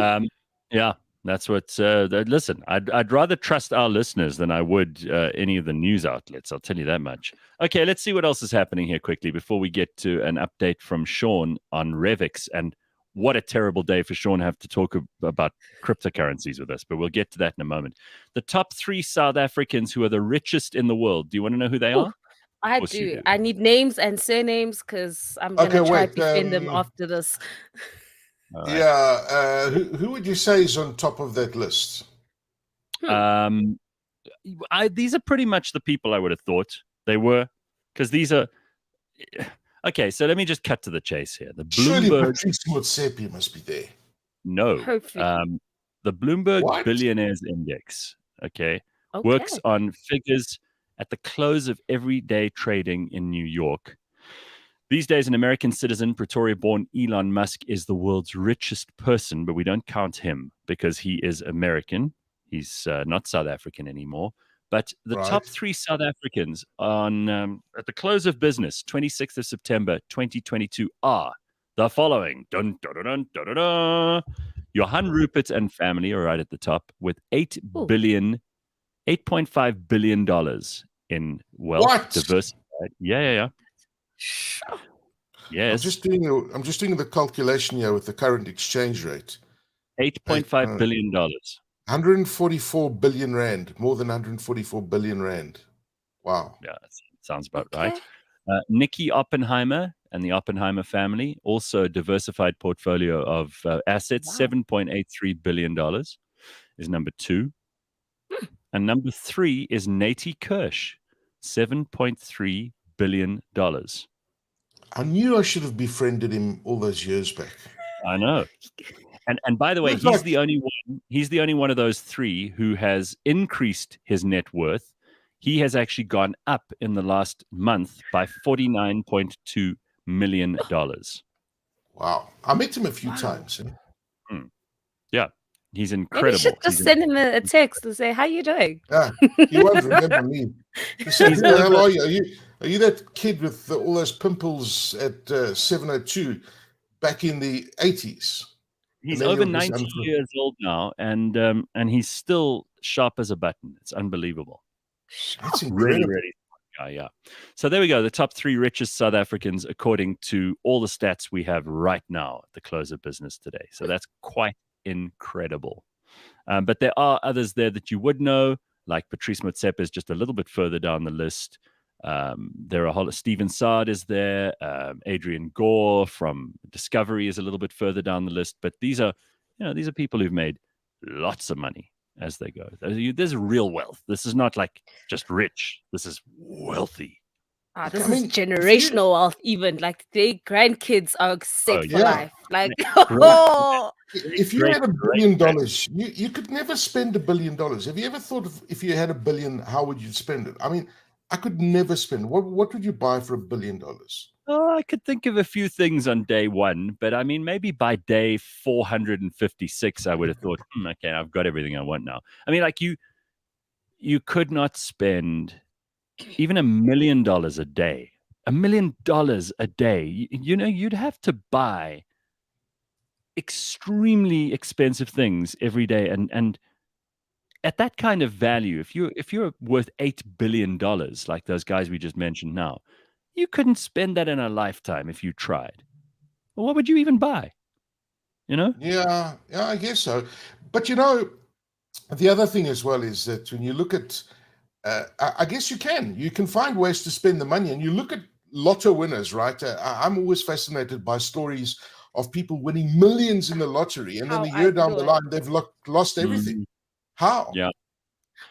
Yeah, that's what. Listen, I'd rather trust our listeners than I would any of the news outlets. I'll tell you that much. Okay, let's see what else is happening here quickly before we get to an update from Sean on Revix. And what a terrible day for Sean to have to talk about cryptocurrencies with us. But we'll get to that in a moment. The top 3 South Africans who are the richest in the world. Do you want to know who they are? I do. I need names and surnames because I'm going to try to defend them after this. All right. Yeah. Who would you say is on top of that list? These are pretty much the people I would have thought they were, because these are okay. So let me just cut to the chase here. The Surely Bloomberg, Patrice Motsepe must be there. no, Hopefully. the Bloomberg What? Billionaires Index, okay, Okay. works on figures at the close of everyday trading in New York. These days, an American citizen, Pretoria-born Elon Musk, is the world's richest person, but we don't count him because he is American. He's not South African anymore. But the Right. top 3 South Africans on at the close of business, 26th of September, 2022, are the following. Dun, dun, dun, dun, dun, dun, dun. Johan Rupert and family are right at the top with $8.5 billion in wealth. What? Diversified. Yeah. Sure. I'm Yes. just doing the calculation here with the current exchange rate. $8.5 billion. 144 billion rand, more than 144 billion rand. Wow. Yeah, that sounds about Okay. right. Nikki Oppenheimer and the Oppenheimer family, also a diversified portfolio of assets. Wow. $7.83 billion is number 2. And number 3 is Nate Kirsch, $7.3 billion. I knew I should have befriended him all those years back. I know. And by the way, Looks he's like- the only one. He's the only one of those 3 who has increased his net worth. He has actually gone up in the last month by $49.2 million. Wow. I met him a few times. Yeah, he's Maybe you incredible. should just send him a text and say, "How you doing?" Yeah, he won't remember me. He said, "Who the hell are you? Are you that kid with all those pimples at 702 back in the 80s?" He's And then over you'll just 90 years old now, and he's still sharp as a button. It's unbelievable. That's Really, incredible. really. Yeah. So there we go. The top 3 richest South Africans, according to all the stats we have right now at the close of business today. So that's quite incredible. But there are others there that you would know, like Patrice Motsepe is just a little bit further down the list. There are Stephen Saad is there. Adrian Gore from Discovery is a little bit further down the list. But these are people who've made lots of money as they go. There's real wealth. This is not like just rich. This is wealthy. This I mean, is generational wealth. Even like their grandkids are set for yeah. life. Like, If you had $1 billion, you could never spend $1 billion. Have you ever thought of if you had $1 billion, how would you spend it? I mean, I could never spend. What would you buy for $1 billion? Oh, I could think of a few things on day 1, but I mean, maybe by day 456, I would have thought, okay, I've got everything I want now. I mean, like you could not spend even $1 million a day. $1 million a day. You'd have to buy extremely expensive things every day, and at that kind of value, if you're worth $8 billion, like those guys we just mentioned now, you couldn't spend that in a lifetime if you tried. Well, what would you even buy? Yeah, I guess so. But the other thing as well is that when you look at, I guess you can find ways to spend the money, and you look at lotto winners, right? I'm always fascinated by stories of people winning millions in the lottery, and then a year down the line, they've lost everything. How? Yeah.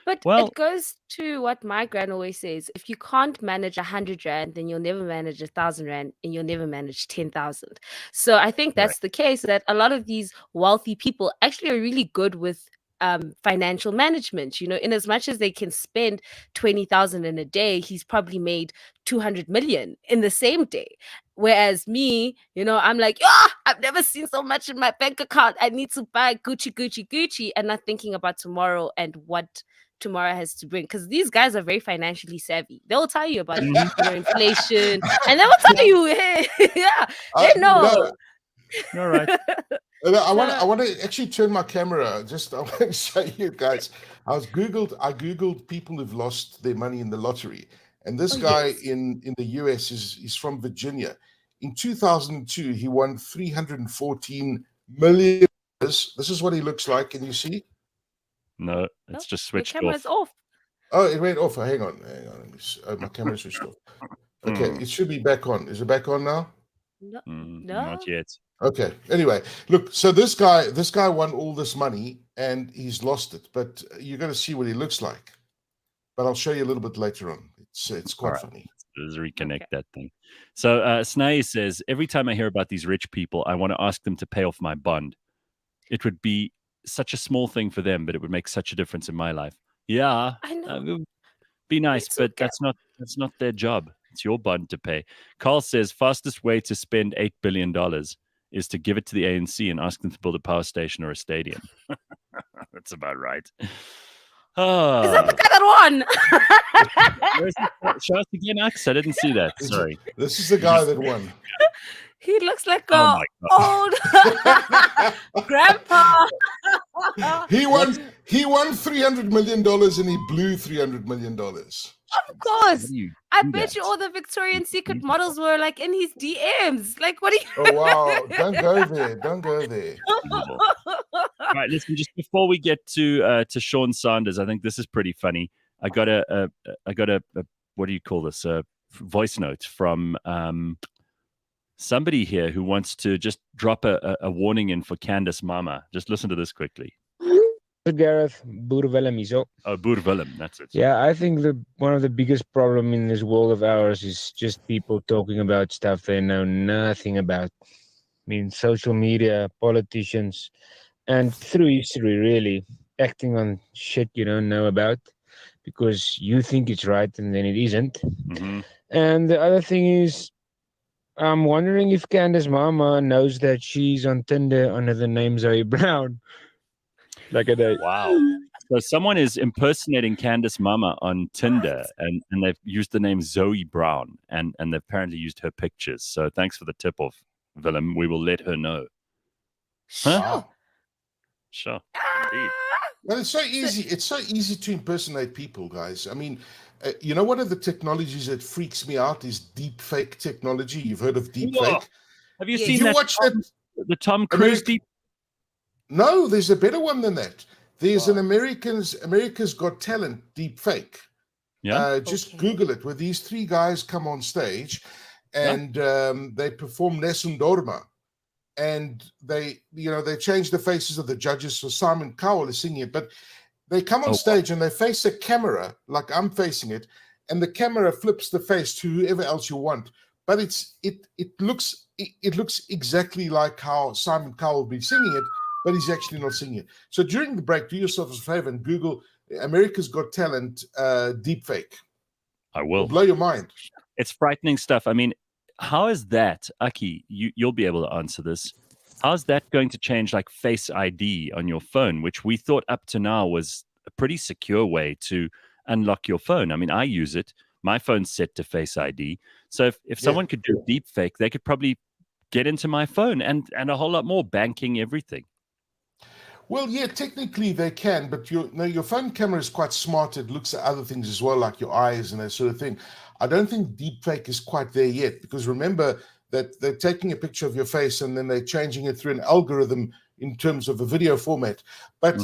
But it goes to what my gran always says: if you can't manage 100 rand, then you'll never manage 1,000 rand, and you'll never manage 10,000. So I think that's the case, that a lot of these wealthy people actually are really good with financial management. In as much as they can spend 20,000 in a day, he's probably made 200 million in the same day. Whereas me, I'm like, I've never seen so much in my bank account. I need to buy Gucci, and not thinking about tomorrow and what tomorrow has to bring. Because these guys are very financially savvy. They'll tell you about inflation, and they will tell you, hey, they know. All right. I want to actually turn my camera. I want to show you guys. I googled people who've lost their money in the lottery, and this guy in the US is from Virginia. In 2002, he won $314 million. This is what he looks like. Can you see? No, it's just switched the camera's off. Oh, it went off. Hang on. My camera switched off. Okay, it should be back on. Is it back on now? No, Not no. yet. Okay. Anyway, look. So this guy won all this money and he's lost it. But you're going to see what he looks like. But I'll show you a little bit later on. It's All quite right. funny. Let's reconnect Okay. that thing. So Snae says, every time I hear about these rich people, I want to ask them to pay off my bond. It would be such a small thing for them, but it would make such a difference in my life. Yeah, I know. it would be nice, It's but okay. that's not their job. It's your bond to pay. Carl says, fastest way to spend $8 billion is to give it to the ANC and ask them to build a power station or a stadium. That's about right. Is that the Ah, guy that won? where's the show us again, Axe? I didn't see that. Sorry. This is the guy that won. He looks like Oh a my God. old grandpa. He won $300 million and he blew $300 million. Of course. Do you I do bet that? you all the Victorian Secret Beautiful. models were like in his DMs. Like, what are you? Oh wow. Don't go there. Don't go there. Unbelievable. All right, listen. Just before we get to Sean Sanders, I think this is pretty funny. I got a what do you call this? A voice note from somebody here who wants to just drop a warning in for Candace Mama. Just listen to this quickly. Gareth, Boer Willem hier so. Oh, Boer Willem, that's it. Yeah, I think one of the biggest problem in this world of ours is just people talking about stuff they know nothing about. I mean, social media, politicians, and through history, really, acting on shit you don't know about because you think it's right and then it isn't. Mm-hmm. And the other thing is, I'm wondering if Candace Mama knows that she's on Tinder under the name Zoe Brown. Like a day. Wow. So someone is impersonating Candace Mama on Tinder, and they've used the name Zoe Brown, and they've apparently used her pictures. So thanks for the tip off, Willem. We will let her know. Huh? Wow. Sure. Indeed. Well, it's so easy. It's so easy to impersonate people, guys. I mean, you know, one of the technologies that freaks me out is deep fake technology. You've heard of deep Whoa. fake? Have you Yes. seen Did you that? watch that? The Tom Cruise American- deep? No, there's a better one than that. There's Wow. an America's Got Talent deep fake. Yeah. Just Okay. Google it, where these three guys come on stage and they perform Nessun Dorma. And they change the faces of the judges. So Simon Cowell is singing it, but they come on Oh, stage and they face a camera like I'm facing it, and the camera flips the face to whoever else you want. But it looks exactly like how Simon Cowell will be singing it, but he's actually not singing it. So during the break, do yourself a favor and Google America's Got Talent deepfake. I It'll will. blow your mind. It's frightening stuff. I mean, how is that, Aki? You'll be able to answer this. How's that going to change like Face ID on your phone, which we thought up to now was a pretty secure way to unlock your phone? I mean, I use it. My phone's set to Face ID. So if someone could do deep fake, they could probably get into my phone and a whole lot more, banking, everything. Well, yeah, technically they can, but your phone camera is quite smart. It looks at other things as well, like your eyes and that sort of thing. I don't think deepfake is quite there yet, because remember that they're taking a picture of your face and then they're changing it through an algorithm in terms of a video format. But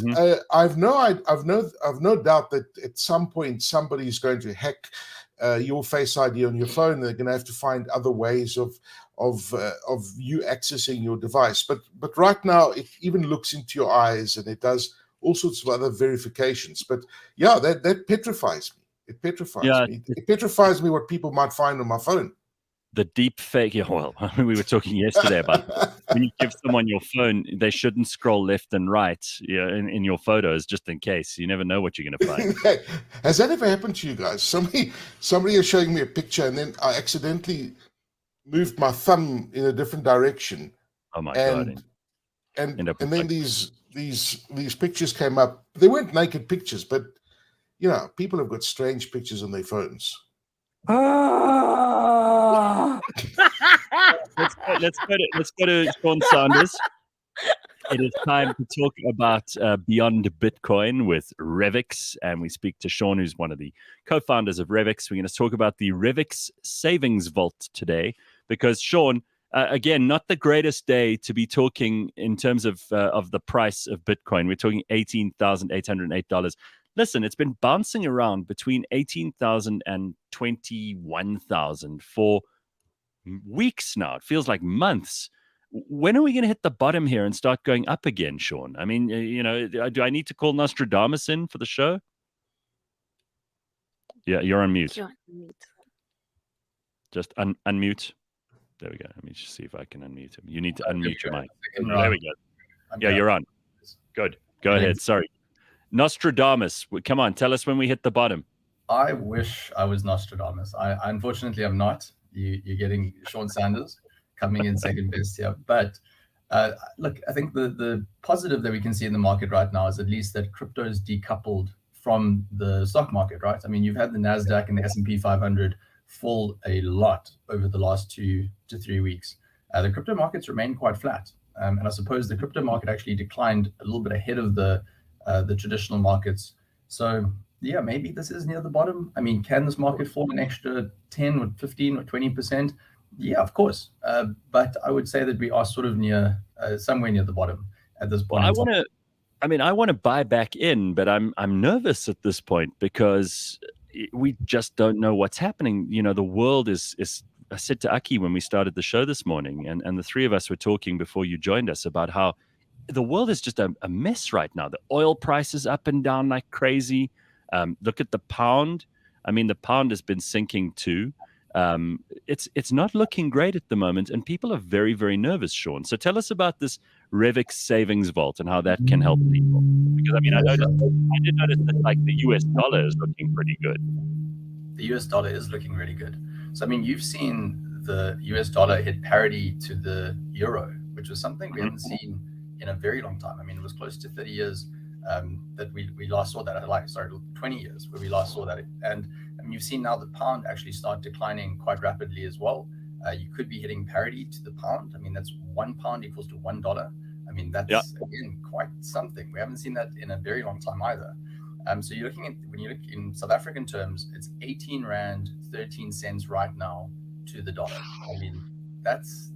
I've no doubt that at some point somebody is going to hack your Face ID on your phone. They're going to have to find other ways of you accessing your device. But right now it even looks into your eyes and it does all sorts of other verifications. But yeah, that petrifies me. It petrifies me. It petrifies me what people might find on my phone. The deep fake. Yeah, well, we were talking yesterday about when you give someone your phone, they shouldn't scroll left and right in your photos, just in case. You never know what you're going to find. Has that ever happened to you guys? Somebody is showing me a picture and then I accidentally moved my thumb in a different direction. Oh my God. And then these pictures came up. They weren't naked pictures, but people have got strange pictures on their phones. Let's go to Sean Sanders. It is time to talk about Beyond Bitcoin with Revix, and we speak to Sean, who's one of the co-founders of Revix. We're going to talk about the Revix Savings Vault today, because Sean, again, not the greatest day to be talking in terms of the price of Bitcoin. We're talking $18,808. Listen, it's been bouncing around between 18,000 and 21,000 for weeks now. It feels like months. When are we going to hit the bottom here and start going up again, Sean? I mean, do I need to call Nostradamus in for the show? Yeah, you're on mute. Just unmute. There we go. Let me just see if I can unmute him. You need to unmute your mic. There we go. Yeah, you're on. Good. Go ahead. Sorry. Nostradamus, come on. Tell us when we hit the bottom. I wish I was Nostradamus. I unfortunately am not. You're getting Sean Sanders coming in second best here. But look, I think the positive that we can see in the market right now is at least that crypto is decoupled from the stock market, right? I mean, you've had the NASDAQ and the S&P 500 fall a lot over the last 2 to 3 weeks. The crypto markets remain quite flat. And I suppose the crypto market actually declined a little bit ahead of the traditional markets. So yeah, maybe this is near the bottom. I mean, can this market fall an extra 10 or 15 or 20%? Yeah, of course. But I would say that we are sort of near, somewhere near the bottom at this point. Well, I want to buy back in, but I'm nervous at this point because we just don't know what's happening. You know, the world is. I said to Aki when we started the show this morning, and the three of us were talking before you joined us about how the world is just a mess right now. The oil price is up and down like crazy. Look at the pound. I mean, the pound has been sinking too. It's not looking great at the moment, and people are very, very nervous, Sean. So tell us about this Revix Savings Vault and how that can help people. Because I mean, I did notice that like the US dollar is looking pretty good. The US dollar is looking really good. So I mean, you've seen the US dollar hit parity to the euro, which was something we haven't seen in a very long time. I mean, it was close to 30 years that we last saw that. 20 years where we last saw that. And I mean, you've seen now the pound actually start declining quite rapidly as well. You could be hitting parity to the pound. I mean, that's £1 equals to $1. I mean, that's again quite something. We haven't seen that in a very long time either. So you're looking at, when you look in South African terms, it's 18 Rand 13 cents right now to the dollar. I mean, that's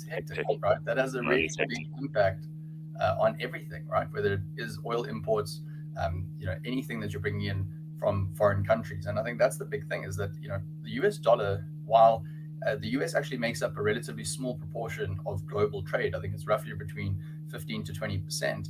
hectic, right? That has a really big impact on everything, right? Whether it is oil imports, anything that you're bringing in from foreign countries. And I think that's the big thing is that, the US dollar, while the US actually makes up a relatively small proportion of global trade, I think it's roughly between 15 to 20%.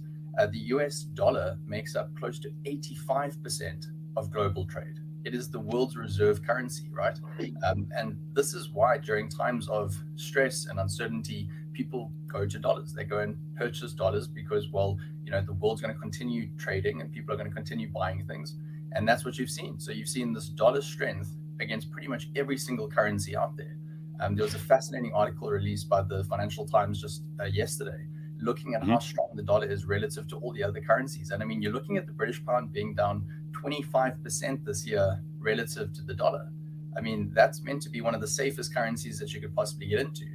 The US dollar makes up close to 85% of global trade. It is the world's reserve currency, right? And this is why during times of stress and uncertainty, people go to dollars. They go and purchase dollars because, the world's going to continue trading and people are going to continue buying things. And that's what you've seen. So you've seen this dollar strength against pretty much every single currency out there. There was a fascinating article released by the Financial Times just yesterday, looking at how strong the dollar is relative to all the other currencies. And I mean, you're looking at the British pound being down 25% this year relative to the dollar. I mean, that's meant to be one of the safest currencies that you could possibly get into.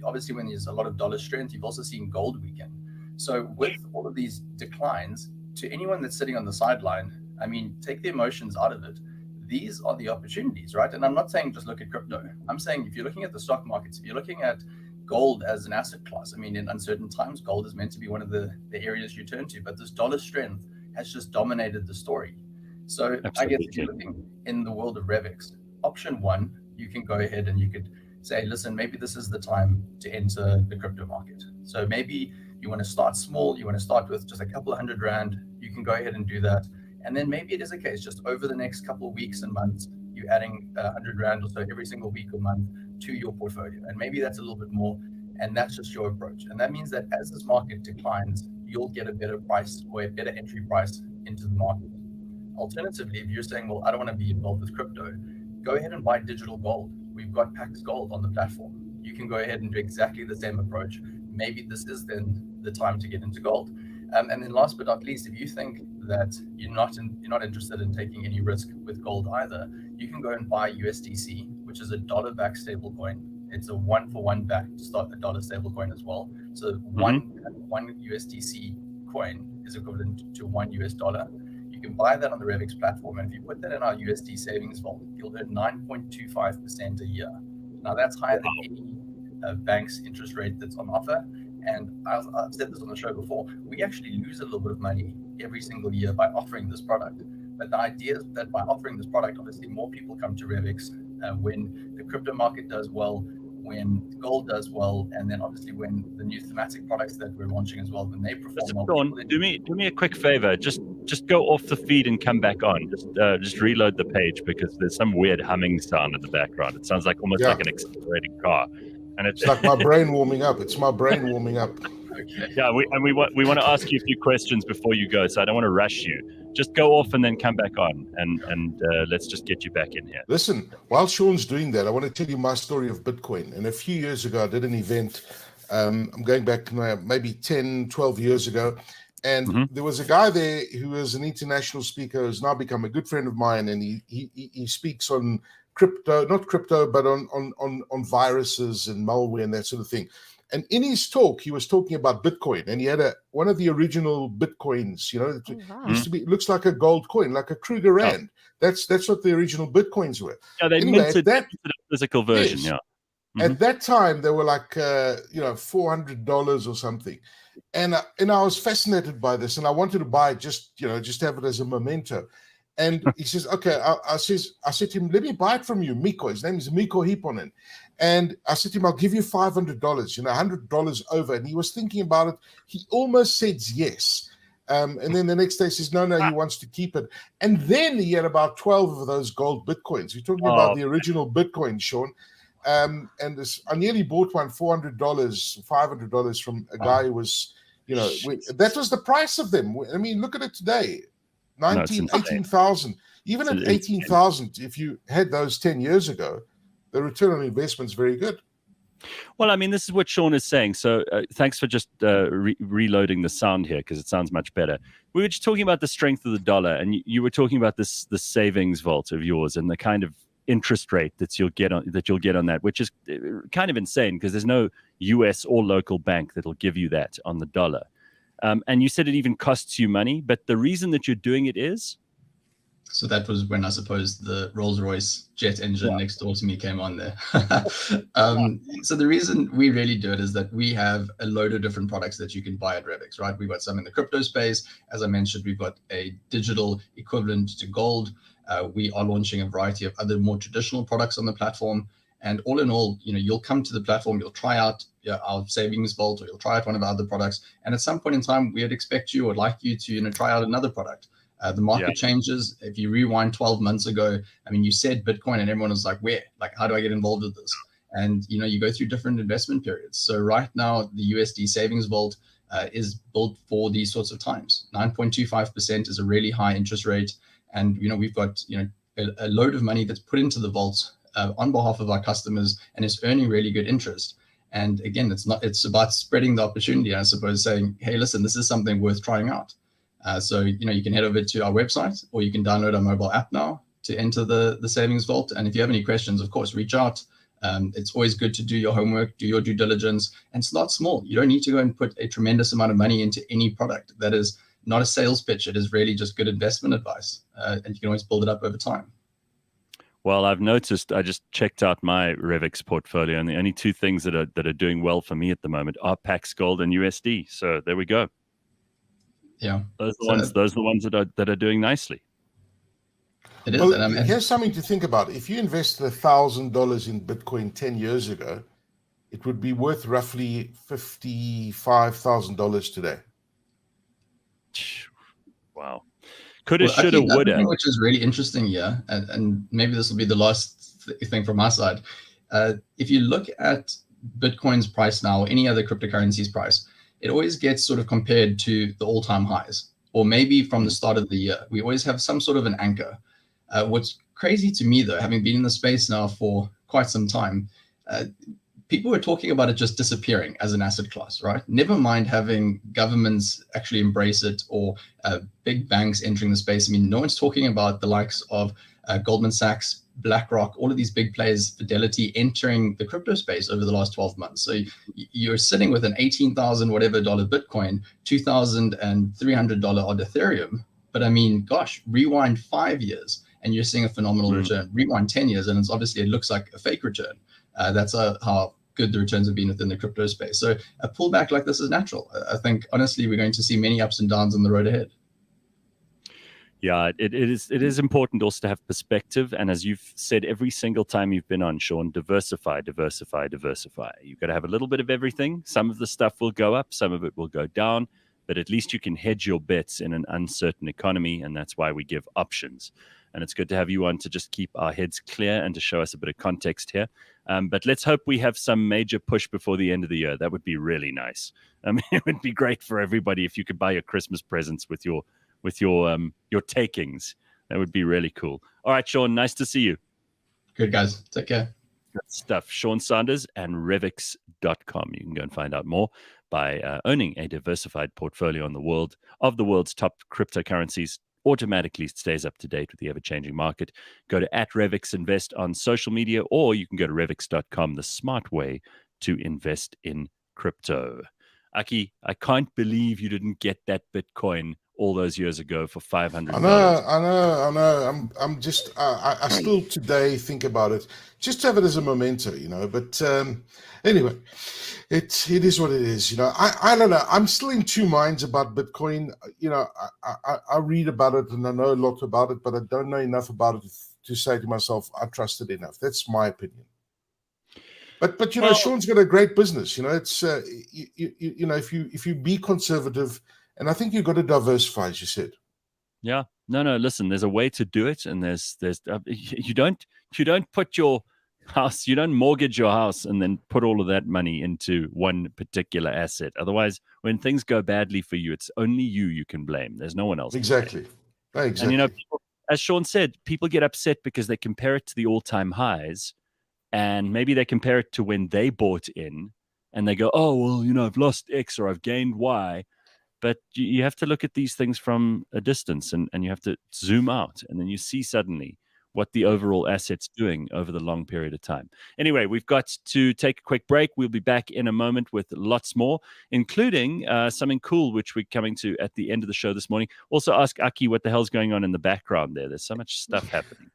Obviously, when there's a lot of dollar strength, you've also seen gold weaken. So with all of these declines, to anyone that's sitting on the sideline, I mean, take the emotions out of it. These are the opportunities, right? And I'm not saying just look at crypto. I'm saying if you're looking at the stock markets, if you're looking at gold as an asset class, I mean, in uncertain times, gold is meant to be one of the areas you turn to, but this dollar strength has just dominated the story. So absolutely. I guess if you're looking in the world of Revix, option one, you can go ahead and you could say, listen, maybe this is the time to enter the crypto market. So maybe you want to start small, you want to start with just a couple of $100, you can go ahead and do that. And then maybe it is a case just over the next couple of weeks and months, you're adding $100 or so every single week or month to your portfolio. And maybe that's a little bit more, and that's just your approach. And that means that as this market declines, you'll get a better price or a better entry price into the market. Alternatively, if you're saying, well, I don't want to be involved with crypto, go ahead and buy digital gold. We've got Pax Gold on the platform. You can go ahead and do exactly the same approach. Maybe this is then the time to get into gold. And then last but not least, if you think that you're not interested in taking any risk with gold either, you can go and buy USDC, which is a dollar-backed stablecoin. It's a one-for-one back to start a dollar stablecoin as well. So one USDC coin is equivalent to $1 US. You can buy that on the Revix platform, and if you put that in our USD savings vault, you'll earn 9.25% a year. Now that's higher than any bank's interest rate that's on offer. And I've said this on the show before, we actually lose a little bit of money every single year by offering this product. But the idea is that by offering this product, obviously more people come to Revix when the crypto market does well, when gold does well, and then obviously when the new thematic products that we're launching as well, when they perform well. Sean, do me a quick favor. Just go off the feed and come back on. Just reload the page because there's some weird humming sound in the background. It sounds like almost like an accelerating car, and it's like my brain warming up. It's my brain warming up. Okay. Yeah, we want to ask you a few questions before you go, so I don't want to rush you. Just go off and then come back on, and let's just get you back in here. Listen, while Sean's doing that, I want to tell you my story of Bitcoin. And a few years ago, I did an event. I'm going back maybe 10, 12 years ago. And there was a guy there who was an international speaker who's now become a good friend of mine. And he speaks on not crypto, but on viruses and malware and that sort of thing. And in his talk, he was talking about Bitcoin, and he had one of the original Bitcoins. Used to be, it looks like a gold coin, like a Kruger Rand. That's what the original Bitcoins were. Yeah, they minted a physical version. Yes. Yeah. At that time, they were like $400 or something, and I was fascinated by this, and I wanted to buy it just have it as a memento. And he says, okay, I said to him, let me buy it from you, Miko. His name is Miko Hiponen. And I said to him, I'll give you $500, $100 over. And he was thinking about it. He almost said yes. And then the next day he says, no, he wants to keep it. And then he had about 12 of those gold Bitcoins. We're talking about the original Bitcoin, Sean. And I nearly bought one, $400, $500 from a guy who was, that was the price of them. I mean, look at it today. 18,000. Even at 18,000, if you had those 10 years ago, the return on investment is very good. Well, I mean, this is what Sean is saying. So thanks for just reloading the sound here because it sounds much better. We were just talking about the strength of the dollar, and you were talking about the savings vault of yours and the kind of interest rate that you'll get on that, which is kind of insane because there's no US or local bank that'll give you that on the dollar. And you said it even costs you money, but the reason that you're doing it is? So that was when I suppose the Rolls-Royce jet engine next door to me came on there. So the reason we really do it is that we have a load of different products that you can buy at Revix, right? We've got some in the crypto space. As I mentioned, we've got a digital equivalent to gold. We are launching a variety of other more traditional products on the platform. And all in all, you'll come to the platform, you'll try out our savings vault, or you'll try out one of our other products. And at some point in time, we'd expect you or like you to try out another product. The market changes. If you rewind 12 months ago, I mean, you said Bitcoin and everyone was like, where? Like, how do I get involved with this? And, you go through different investment periods. So right now, the USD savings vault is built for these sorts of times. 9.25% is a really high interest rate. And, we've got, a load of money that's put into the vault on behalf of our customers, and it's earning really good interest. And again, it's about spreading the opportunity, I suppose, saying, hey, listen, this is something worth trying out. So, you can head over to our website, or you can download our mobile app now to enter the savings vault. And if you have any questions, of course, reach out. It's always good to do your homework, do your due diligence, and start small. You don't need to go and put a tremendous amount of money into any product. That is not a sales pitch. It is really just good investment advice. And you can always build it up over time. Well, I've noticed, I just checked out my Revix portfolio, and the only two things that are doing well for me at the moment are Pax Gold and USD. So there we go. Yeah, those are the ones that are doing nicely. It is. Well, here's something to think about. If you invested $1,000 in Bitcoin 10 years ago, it would be worth roughly $55,000 today. Wow. Coulda, shoulda, woulda. Which is really interesting, and maybe this will be the last thing from my side. If you look at Bitcoin's price now, or any other cryptocurrency's price, it always gets sort of compared to the all-time highs, or maybe from the start of the year. We always have some sort of an anchor. What's crazy to me, though, having been in the space now for quite some time, people were talking about it just disappearing as an asset class, right? Never mind having governments actually embrace it, or big banks entering the space. I mean, no one's talking about the likes of Goldman Sachs, BlackRock, all of these big players, Fidelity, entering the crypto space over the last 12 months. So you're sitting with an 18,000 whatever dollar Bitcoin, $2,300 odd Ethereum. But I mean, gosh, rewind 5 years and you're seeing a phenomenal return. Rewind 10 years and it looks like a fake return. That's how good the returns have been within the crypto space. So a pullback like this is natural. I think, honestly, we're going to see many ups and downs on the road ahead. Yeah, it is important also to have perspective. And as you've said every single time you've been on, Sean, diversify. You've got to have a little bit of everything. Some of the stuff will go up, some of it will go down, but at least you can hedge your bets in an uncertain economy. And that's why we give options. And it's good to have you on to just keep our heads clear and to show us a bit of context here. But let's hope we have some major push before the end of the year. That would be really nice. I mean, it would be great for everybody if you could buy your Christmas presents with your takings. That would be really cool. All right, Sean, nice to see you. Good, guys. Take care. Good stuff. Sean Sanders and Revix.com. You can go and find out more by owning a diversified portfolio on the world's top cryptocurrencies. Automatically stays up to date with the ever-changing market. Go to @RevixInvest on social media, or you can go to Revix.com, the smart way to invest in crypto. Aki, I can't believe you didn't get that Bitcoin all those years ago for $500. I know. I'm just, I still today think about it. Just have it as a memento, But anyway, it is what it is, I don't know. I'm still in two minds about Bitcoin. I read about it and I know a lot about it, but I don't know enough about it to say to myself, I trust it enough. That's my opinion. But Sean's got a great business. It's if you be conservative. And I think you've got to diversify, as you said. Yeah. No. Listen, there's a way to do it, and there's you don't put your house, you don't mortgage your house and then put all of that money into one particular asset. Otherwise, when things go badly for you, it's only you can blame. There's no one else. Exactly. And people, as Sean said, people get upset because they compare it to the all-time highs, and maybe they compare it to when they bought in, and they go, "Oh well, I've lost X or I've gained Y." But you have to look at these things from a distance, and you have to zoom out, and then you see suddenly what the overall asset's doing over the long period of time. Anyway, we've got to take a quick break. We'll be back in a moment with lots more, including something cool, which we're coming to at the end of the show this morning. Also ask Aki what the hell's going on in the background there. There's so much stuff happening.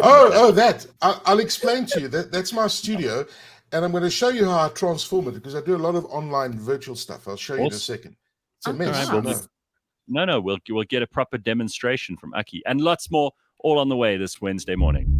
That. I'll explain to you. That's my studio, and I'm going to show you how I transform it, because I do a lot of online virtual stuff. I'll show you in a second. It's a mess. Right, we'll get a proper demonstration from Aki and lots more, all on the way this Wednesday morning.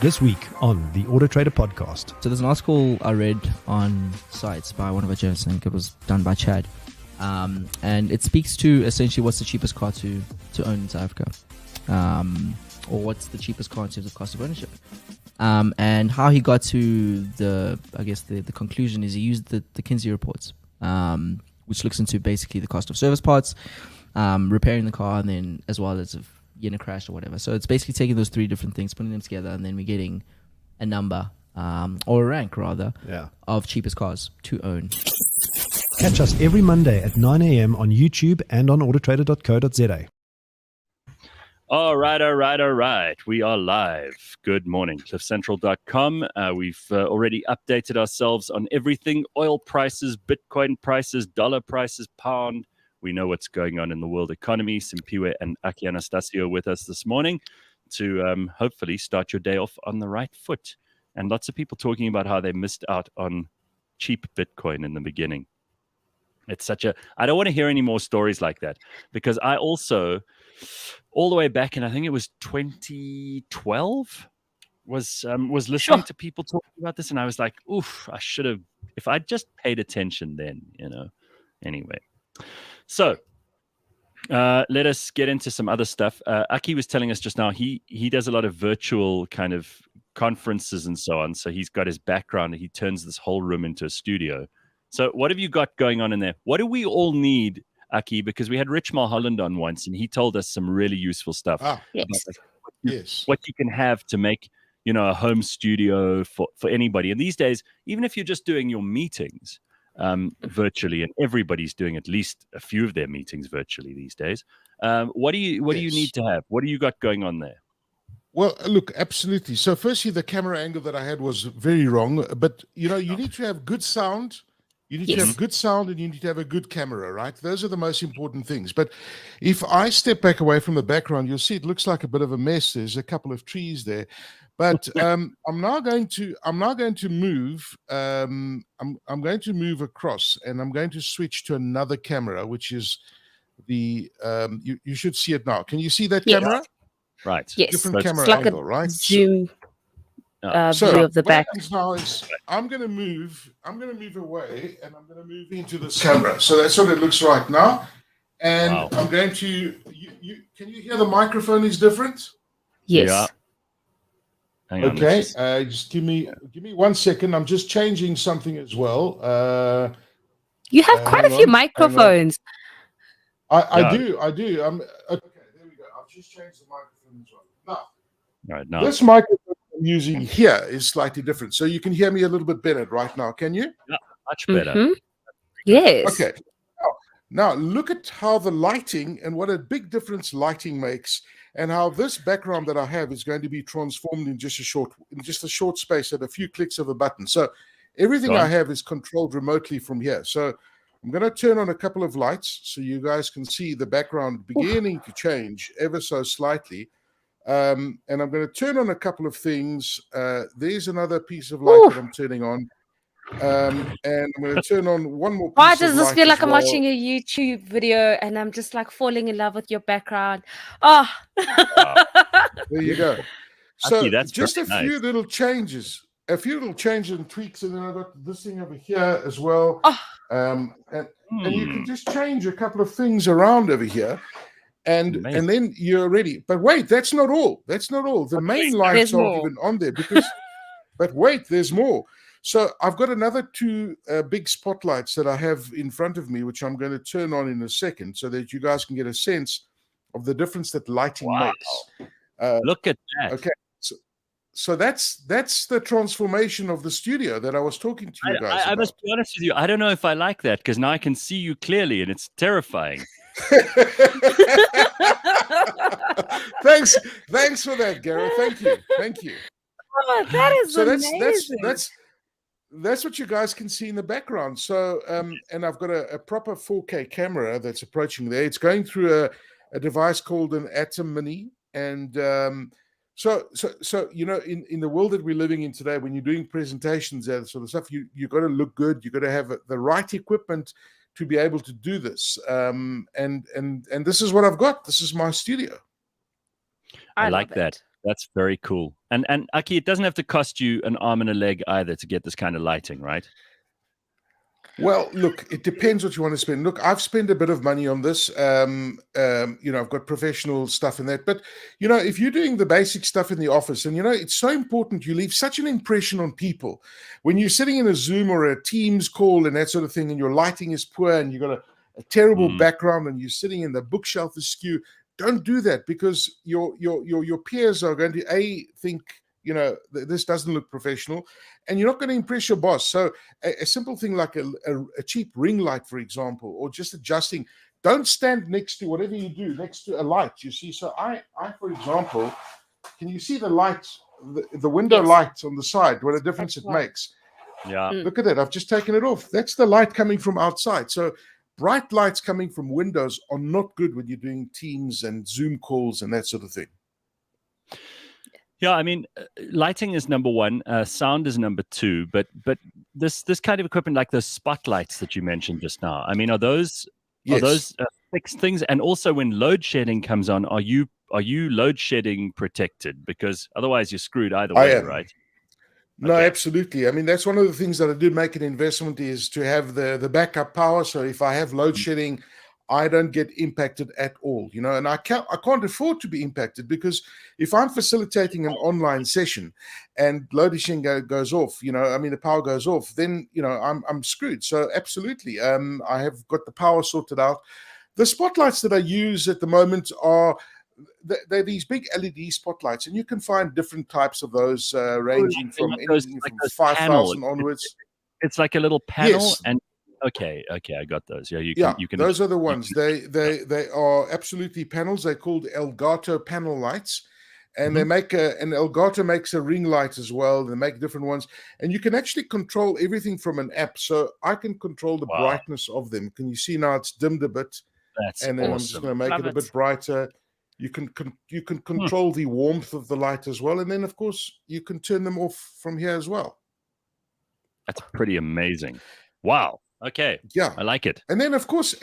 This week on the Auto Trader podcast. So there's an article I read on sites by one of our journalists, I think it was done by Chad, And it speaks to essentially what's the cheapest car to own in South Africa, or what's the cheapest car in terms of cost of ownership. And how he got to the conclusion is he used the Kinsey reports, which looks into basically the cost of service parts, repairing the car, and then as well as if you're in a crash or whatever. So it's basically taking those three different things, putting them together, and then we're getting a number, or a rank rather, of cheapest cars to own. Catch us every Monday at 9 a.m. on YouTube and on autotrader.co.za. All right. We are live. Good morning. CliffCentral.com. We've already updated ourselves on everything. Oil prices, Bitcoin prices, dollar prices, pound. We know what's going on in the world economy. Simphiwe and Aki Anastasiou are with us this morning to hopefully start your day off on the right foot. And lots of people talking about how they missed out on cheap Bitcoin in the beginning. It's such a... I don't want to hear any more stories like that, because I also, all the way back in, I think it was 2012, was listening to people talking about this, and I was like, oof, I should have... If I'd just paid attention then, Anyway. So, let us get into some other stuff. Aki was telling us just now, he does a lot of virtual kind of conferences and so on. So he's got his background and he turns this whole room into a studio. So what have you got going on in there? What do we all need, Aki? Because we had Rich Mulholland on once and he told us some really useful stuff. Yes. What you can have to make, a home studio for anybody. And these days, even if you're just doing your meetings virtually, and everybody's doing at least a few of their meetings virtually these days, what do you need to have? What do you got going on there? Well, look, absolutely. So firstly, the camera angle that I had was very wrong, but you need to have good sound. You need to have good sound and you need to have a good camera, right? Those are the most important things. But if I step back away from the background, you'll see it looks like a bit of a mess. There's a couple of trees there. But I'm now going to move. I'm going to move across, and I'm going to switch to another camera, which is the you should see it now. Can you see that camera? Right. Yes. Different camera it's like angle, a right? zoom So view of the what back. happens now is I'm going to move away, and I'm going to move into this camera. So that's what it looks like now. And I'm going to. Can you hear the microphone is different? Yes. Yeah. Hang on, okay, just give me 1 second. I'm just changing something as well. You have quite a few microphones. I do. Okay, there we go. I've just changed the microphone as well. Now, this microphone I'm using here is slightly different. So you can hear me a little bit better right now, can you? Yeah, much better. Mm-hmm. Yes. Okay. Now look at how the lighting and what a big difference lighting makes, and how this background that I have is going to be transformed in just a short space at a few clicks of a button. So everything I have is controlled remotely from here. So I'm going to turn on a couple of lights so you guys can see the background beginning to change ever so slightly. And I'm going to turn on a couple of things. There's another piece of light that I'm turning on. And I'm going to turn on one more piece Why of does this light feel like as I'm well. watching a YouTube video and I'm just like falling in love with your background? Oh, There you go. So Actually, that's just a very few little changes, and tweaks, and then I've got this thing over here as well. And you can just change a couple of things around over here. And then you're ready. But wait, that's not all. The main lights aren't even on there but wait, there's more. So I've got another two big spotlights that I have in front of me, which I'm going to turn on in a second so that you guys can get a sense of the difference that lighting makes. Look at that. Okay. So that's the transformation of the studio that I was talking to you guys about. I must be honest with you. I don't know if I like that, because now I can see you clearly and it's terrifying. Thanks for that, Gareth. Thank you. oh, that is amazing. That's what you guys can see in the background. So and I've got a proper 4K camera that's approaching there. It's going through a device called an Atom Mini, and so in the world that we're living in today, when you're doing presentations and sort of stuff, you got to look good. You got to have the right equipment to be able to do this. And this is what I've got. This is my studio. I like that. That's very cool. And Aki, it doesn't have to cost you an arm and a leg either to get this kind of lighting, right? Well, look, it depends what you want to spend. Look, I've spent a bit of money on this. I've got professional stuff in that. But, if you're doing the basic stuff in the office, and, it's so important, you leave such an impression on people. When you're sitting in a Zoom or a Teams call and that sort of thing, and your lighting is poor and you've got a terrible background and you're sitting in the bookshelf askew, don't do that, because your peers are going to, think, this doesn't look professional, and you're not going to impress your boss. So a simple thing like a cheap ring light, for example, or just adjusting. Don't stand next to whatever you do next to a light. You see, so I for example, can you see the light, the window light on the side? What a difference it makes. Yeah. Look at that. I've just taken it off. That's the light coming from outside. So bright lights coming from windows are not good when you're doing Teams and Zoom calls and that sort of thing. Yeah, I mean, lighting is number one. Sound is number two. But this kind of equipment, like those spotlights that you mentioned just now, I mean, are those fixed things? And also, when load shedding comes on, are you load shedding protected? Because otherwise, you're screwed either way, right? No, absolutely. I mean, that's one of the things that I do make an investment is to have the backup power. So if I have load shedding, I don't get impacted at all, and I can't afford to be impacted, because if I'm facilitating an online session and load shedding goes off, the power goes off, then, I'm screwed. So absolutely. I have got the power sorted out. The spotlights that I use at the moment are, they're these big LED spotlights, and you can find different types of those, ranging from anything from 5,000 onwards. It's like a little panel. Yes. And okay, I got those. Yeah, you can. Those are the ones. They are absolutely panels. They're called Elgato panel lights, and they make and Elgato makes a ring light as well. They make different ones, and you can actually control everything from an app. So I can control the brightness of them. Can you see now? It's dimmed a bit, and then I'm just going to make it a bit brighter. You can control the warmth of the light as well, and then of course you can turn them off from here as well. That's pretty amazing. Wow. Okay. Yeah, I like it. And then of course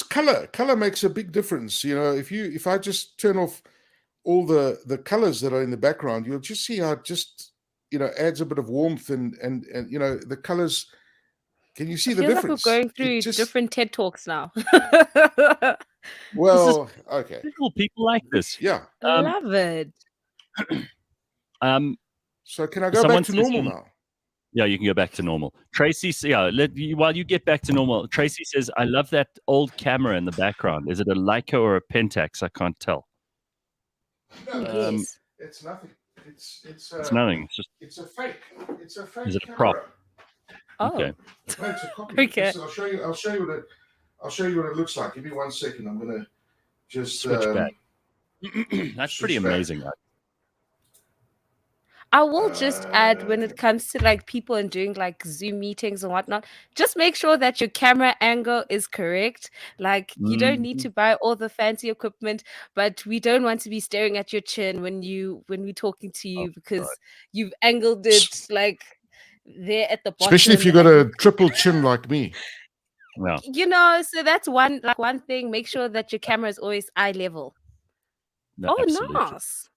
color makes a big difference. If I just turn off all the colors that are in the background, you'll just see how it just adds a bit of warmth and the colors. Can you see the difference? Like we're going through different TED Talks now. Well, okay. People like this. Yeah. I love it. So can I go back to normal now? Yeah, you can go back to normal. Tracy, while you get back to normal, Tracy says, I love that old camera in the background. Is it a Leica or a Pentax? I can't tell. No, it's nothing. It's nothing. It's a fake. It's a fake. Is it a camera. prop? Oh. Okay. No, it's a copy. Okay. Listen, I'll show you what it looks like. Give me 1 second. I'm gonna just switch back. That's pretty amazing. I will just add, when it comes to like people and doing like Zoom meetings and whatnot, just make sure that your camera angle is correct. Like you don't need to buy all the fancy equipment, but we don't want to be staring at your chin when we're talking to you, because you've angled it like there at the bottom. Especially if you got a triple chin like me. Yeah. So that's one thing. Make sure that your camera is always eye level. No, absolutely. Nice.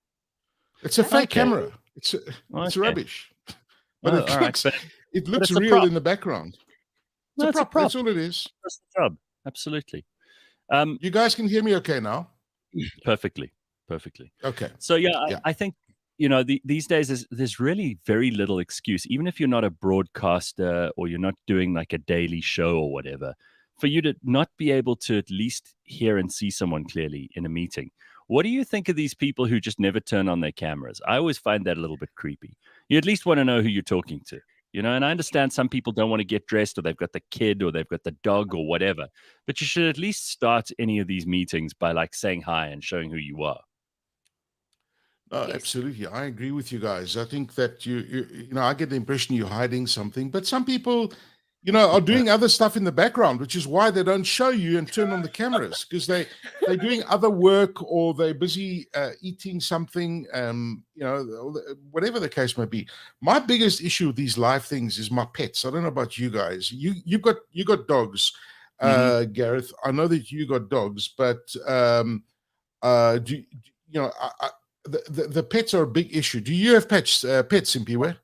It's a fake camera. It's rubbish, but it looks real in the background. It's a prop. That's all it is. That's the job. Absolutely. You guys can hear me okay now? Perfectly. Okay. So I think these days there's really very little excuse, even if you're not a broadcaster or you're not doing like a daily show or whatever, for you to not be able to at least hear and see someone clearly in a meeting. What do you think of these people who just never turn on their cameras? I always find that a little bit creepy. You at least want to know who you're talking to, and I understand some people don't want to get dressed, or they've got the kid, or they've got the dog, or whatever. But you should at least start any of these meetings by like saying hi and showing who you are. Yes. Absolutely. I agree with you guys. I think that I get the impression you're hiding something, but some people, are doing other stuff in the background, which is why they don't show you and turn on the cameras, because they're doing other work, or they're busy eating something, whatever the case may be. My biggest issue with these live things is my pets. I don't know about you guys. You got dogs, Gareth. I know that you got dogs, but the pets are a big issue. Do you have pets, Simphiwe?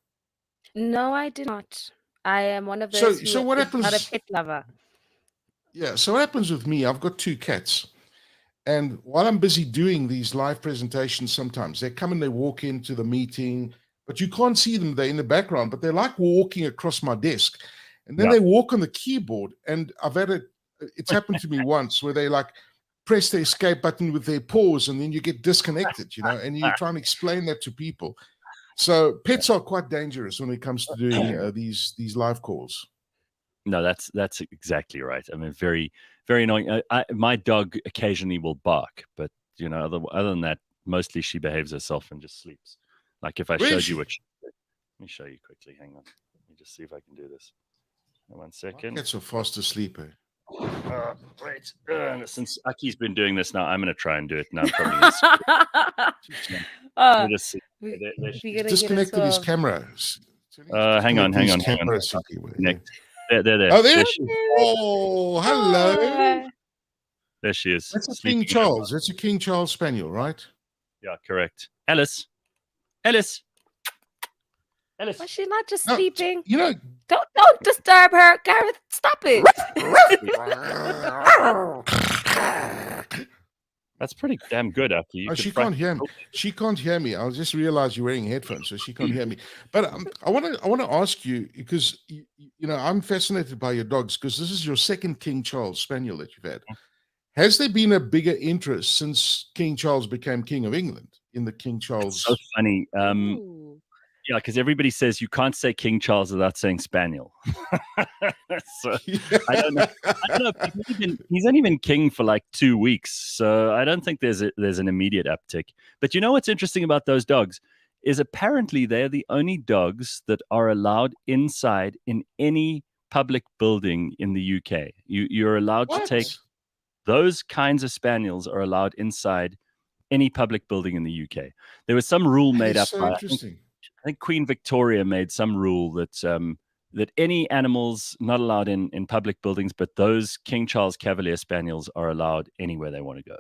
No, I do not. I am one of So- those so who what is not a happens- pet lover. Yeah. So what happens with me? I've got 2 cats, and while I'm busy doing these live presentations, sometimes they come and they walk into the meeting, but you can't see them. They're in the background, but they're like walking across my desk, and then Yeah. they walk on the keyboard. And I've had it. It's happened to me once where they like press the escape button with their paws, and then you get disconnected. And you try and explain that to people. So pets are quite dangerous when it comes to doing these live calls. No, that's exactly right. I mean, very, very annoying. My dog occasionally will bark, but other than that, mostly she behaves herself and just sleeps. Like if I Where showed is you she? which, let me show you quickly. Hang on, let me just see if I can do this. 1 second. Cats are fast asleep. Wait. Since Aki's been doing this now, I'm going to try and do it now. I'm probably gonna let me just see. we- There we're she- gonna get Disconnected his into camera. hang on. Camera, Simphiwe. Connect. There. Oh, there There she she, is. Oh, hello. Oh, there she is. That's a sleeping King in her Charles. That's a King Charles Spaniel, right? Yeah, correct. Alice. Alice. was she not just No, sleeping? You know, Don't disturb her, Gareth. Stop it. That's pretty damn good, Aki. You oh, could she fry- can't hear me. She can't hear me. I just realized you're wearing headphones, so she can't hear me. But I want to ask you because I'm fascinated by your dogs because this is your second King Charles Spaniel that you've had. Has there been a bigger interest since King Charles became King of England in the King Charles? So funny. Ooh. Yeah, because everybody says you can't say King Charles without saying Spaniel. So I don't know. He's only been king for like 2 weeks, so I don't think there's an immediate uptick. But you know what's interesting about those dogs is apparently they're the only dogs that are allowed inside in any public building in the UK. You're allowed to take those kinds of spaniels are allowed inside any public building in the UK. There was some rule made up so by interesting. I think Queen Victoria made some rule that that any animals not allowed in public buildings, but those King Charles Cavalier Spaniels are allowed anywhere they want to go.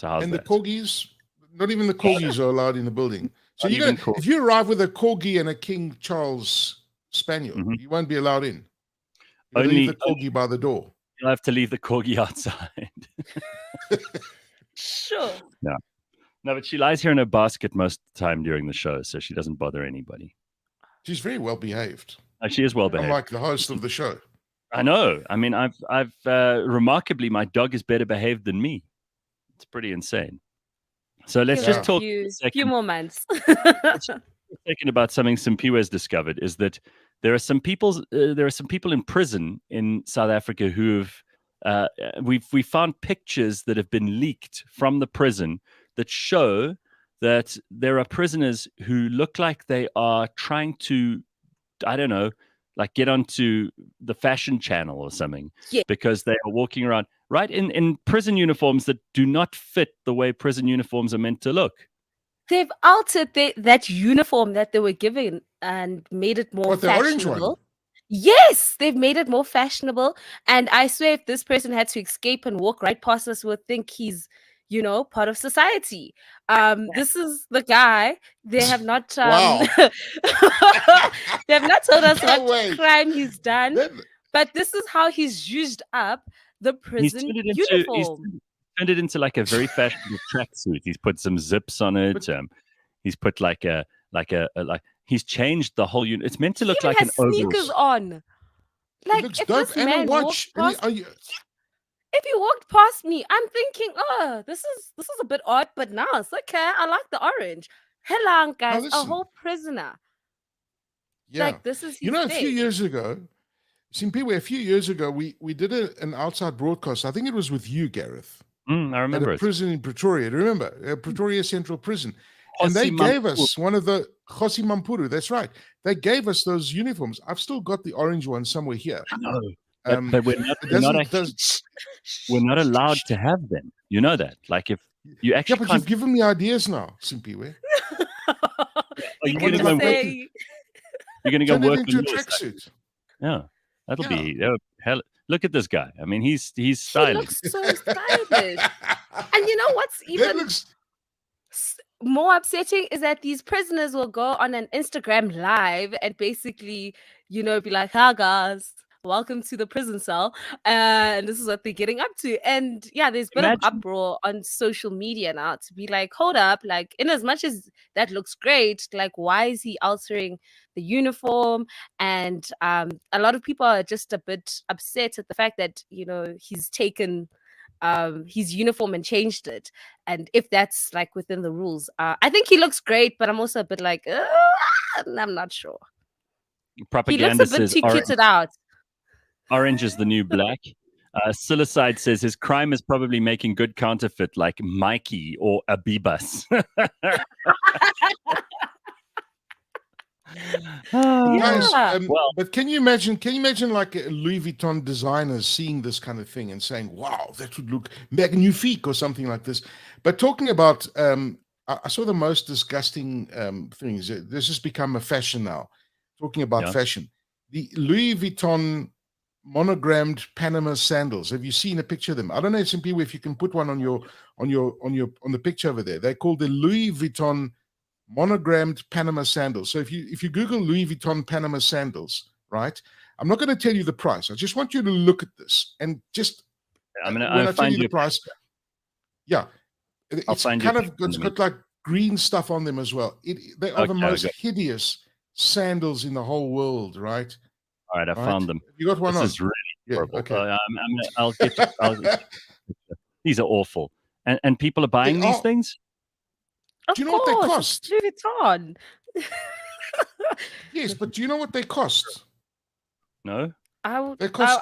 So how's And that? the corgis, not even the corgis are allowed in the building. So Not even if you arrive with a corgi and a King Charles Spaniel, Mhm. you won't be allowed in. You Only- leave the corgi by the door. You'll have to leave the corgi outside. Sure. No, but she lies here in her basket most of the time during the show, so she doesn't bother anybody. She's very well behaved. She is well behaved. Unlike the host of the show. I know. I mean, I've remarkably, my dog is better behaved than me. It's pretty insane. So let's Give it just a talk few, a second. few more months. Thinking about something Simphiwe has discovered is that there are some people in prison in South Africa who have we found pictures that have been leaked from the prison that show that there are prisoners who look like they are trying to, I don't know, like get onto the fashion channel or something, Yeah. because they are walking around right in prison uniforms that do not fit the way prison uniforms are meant to look. They've altered that uniform that they were given and made it more What, the orange fashionable. one? Yes, they've made it more fashionable. And I swear, if this person had to escape and walk right past us, would think he's, part of society. This is the guy. They have not. Wow. They have not told us No what way. crime he's done, That- but this is how he's used up the He's prison turned it into uniform. turned it into like a very fashionable tracksuit. He's put some zips on it. He's put like he's changed the whole unit. It's meant to He look even like an has sneakers overall. on. It Like looks if dope. this And a man watch. walked past, if he walked past me, I'm thinking, oh, this is a bit odd, but no, it's okay. I like the orange. Hello, guys, a listen. whole prisoner. Yeah. Like this is his A few thing. years ago, Simphiwe, we did an outside broadcast. I think it was with you, Gareth. I At remember a it. prison in Pretoria. Do you remember? Pretoria Central Prison. And they Hosi gave Mampuru. us one of the Khosi Mampuru. That's right. They gave us those uniforms. I've still got the orange one somewhere here. No, but we're not. It We're not, doesn't- actually, does- we're not allowed to have them. You know that. Like if you yeah, actually but can't. you've given me ideas now, Simphiwe. Are you You going to can go? say, You're going to go Turn it work into on a yours. tracksuit. Yeah, that'll Yeah. be hell. Look at this guy. I mean, he's he stylish. looks so stylish. And you know what's That even looks more upsetting is that these prisoners will go on an Instagram live and basically, be like, "Hi guys, welcome to the prison cell," and this is what they're getting up to. And yeah, there's been an Imagine uproar on social media now to be like, "Hold up! Like, in as much as that looks great, like, why is he altering the uniform?" And a lot of people are just a bit upset at the fact that he's taken his uniform and changed it, and if that's like within the rules. I think he looks great, but I'm also a bit like, I'm not sure. He looks a propaganda bit says too kitted out. orange is the new black. Silicide says his crime is probably making good counterfeit like Mikey or Abibas. Guys, Yeah. Well- but can you imagine like Louis Vuitton designers seeing this kind of thing and saying, wow, that would look magnifique or something like this. But talking about, I saw the most disgusting things. This has become a fashion now. Talking about fashion. The Louis Vuitton monogrammed Panama sandals. Have you seen a picture of them? I don't know, Simphiwe, if you can put one on the picture over there. They're called the Louis Vuitton monogrammed Panama sandals. So if you Google Louis Vuitton Panama sandals, right? I'm not going to tell you the price. I just want you to look at this and just when I tell you the price. Yeah, it's got like green stuff on them as well. They are the most hideous sandals in the whole world, right? All right, I found them. You got one this on? is really horrible. Okay. I'll get you. These are awful. And people are buying these things? Of Do you know what they course, cost? Louis Vuitton. Yes, but do you know what they cost? No? They cost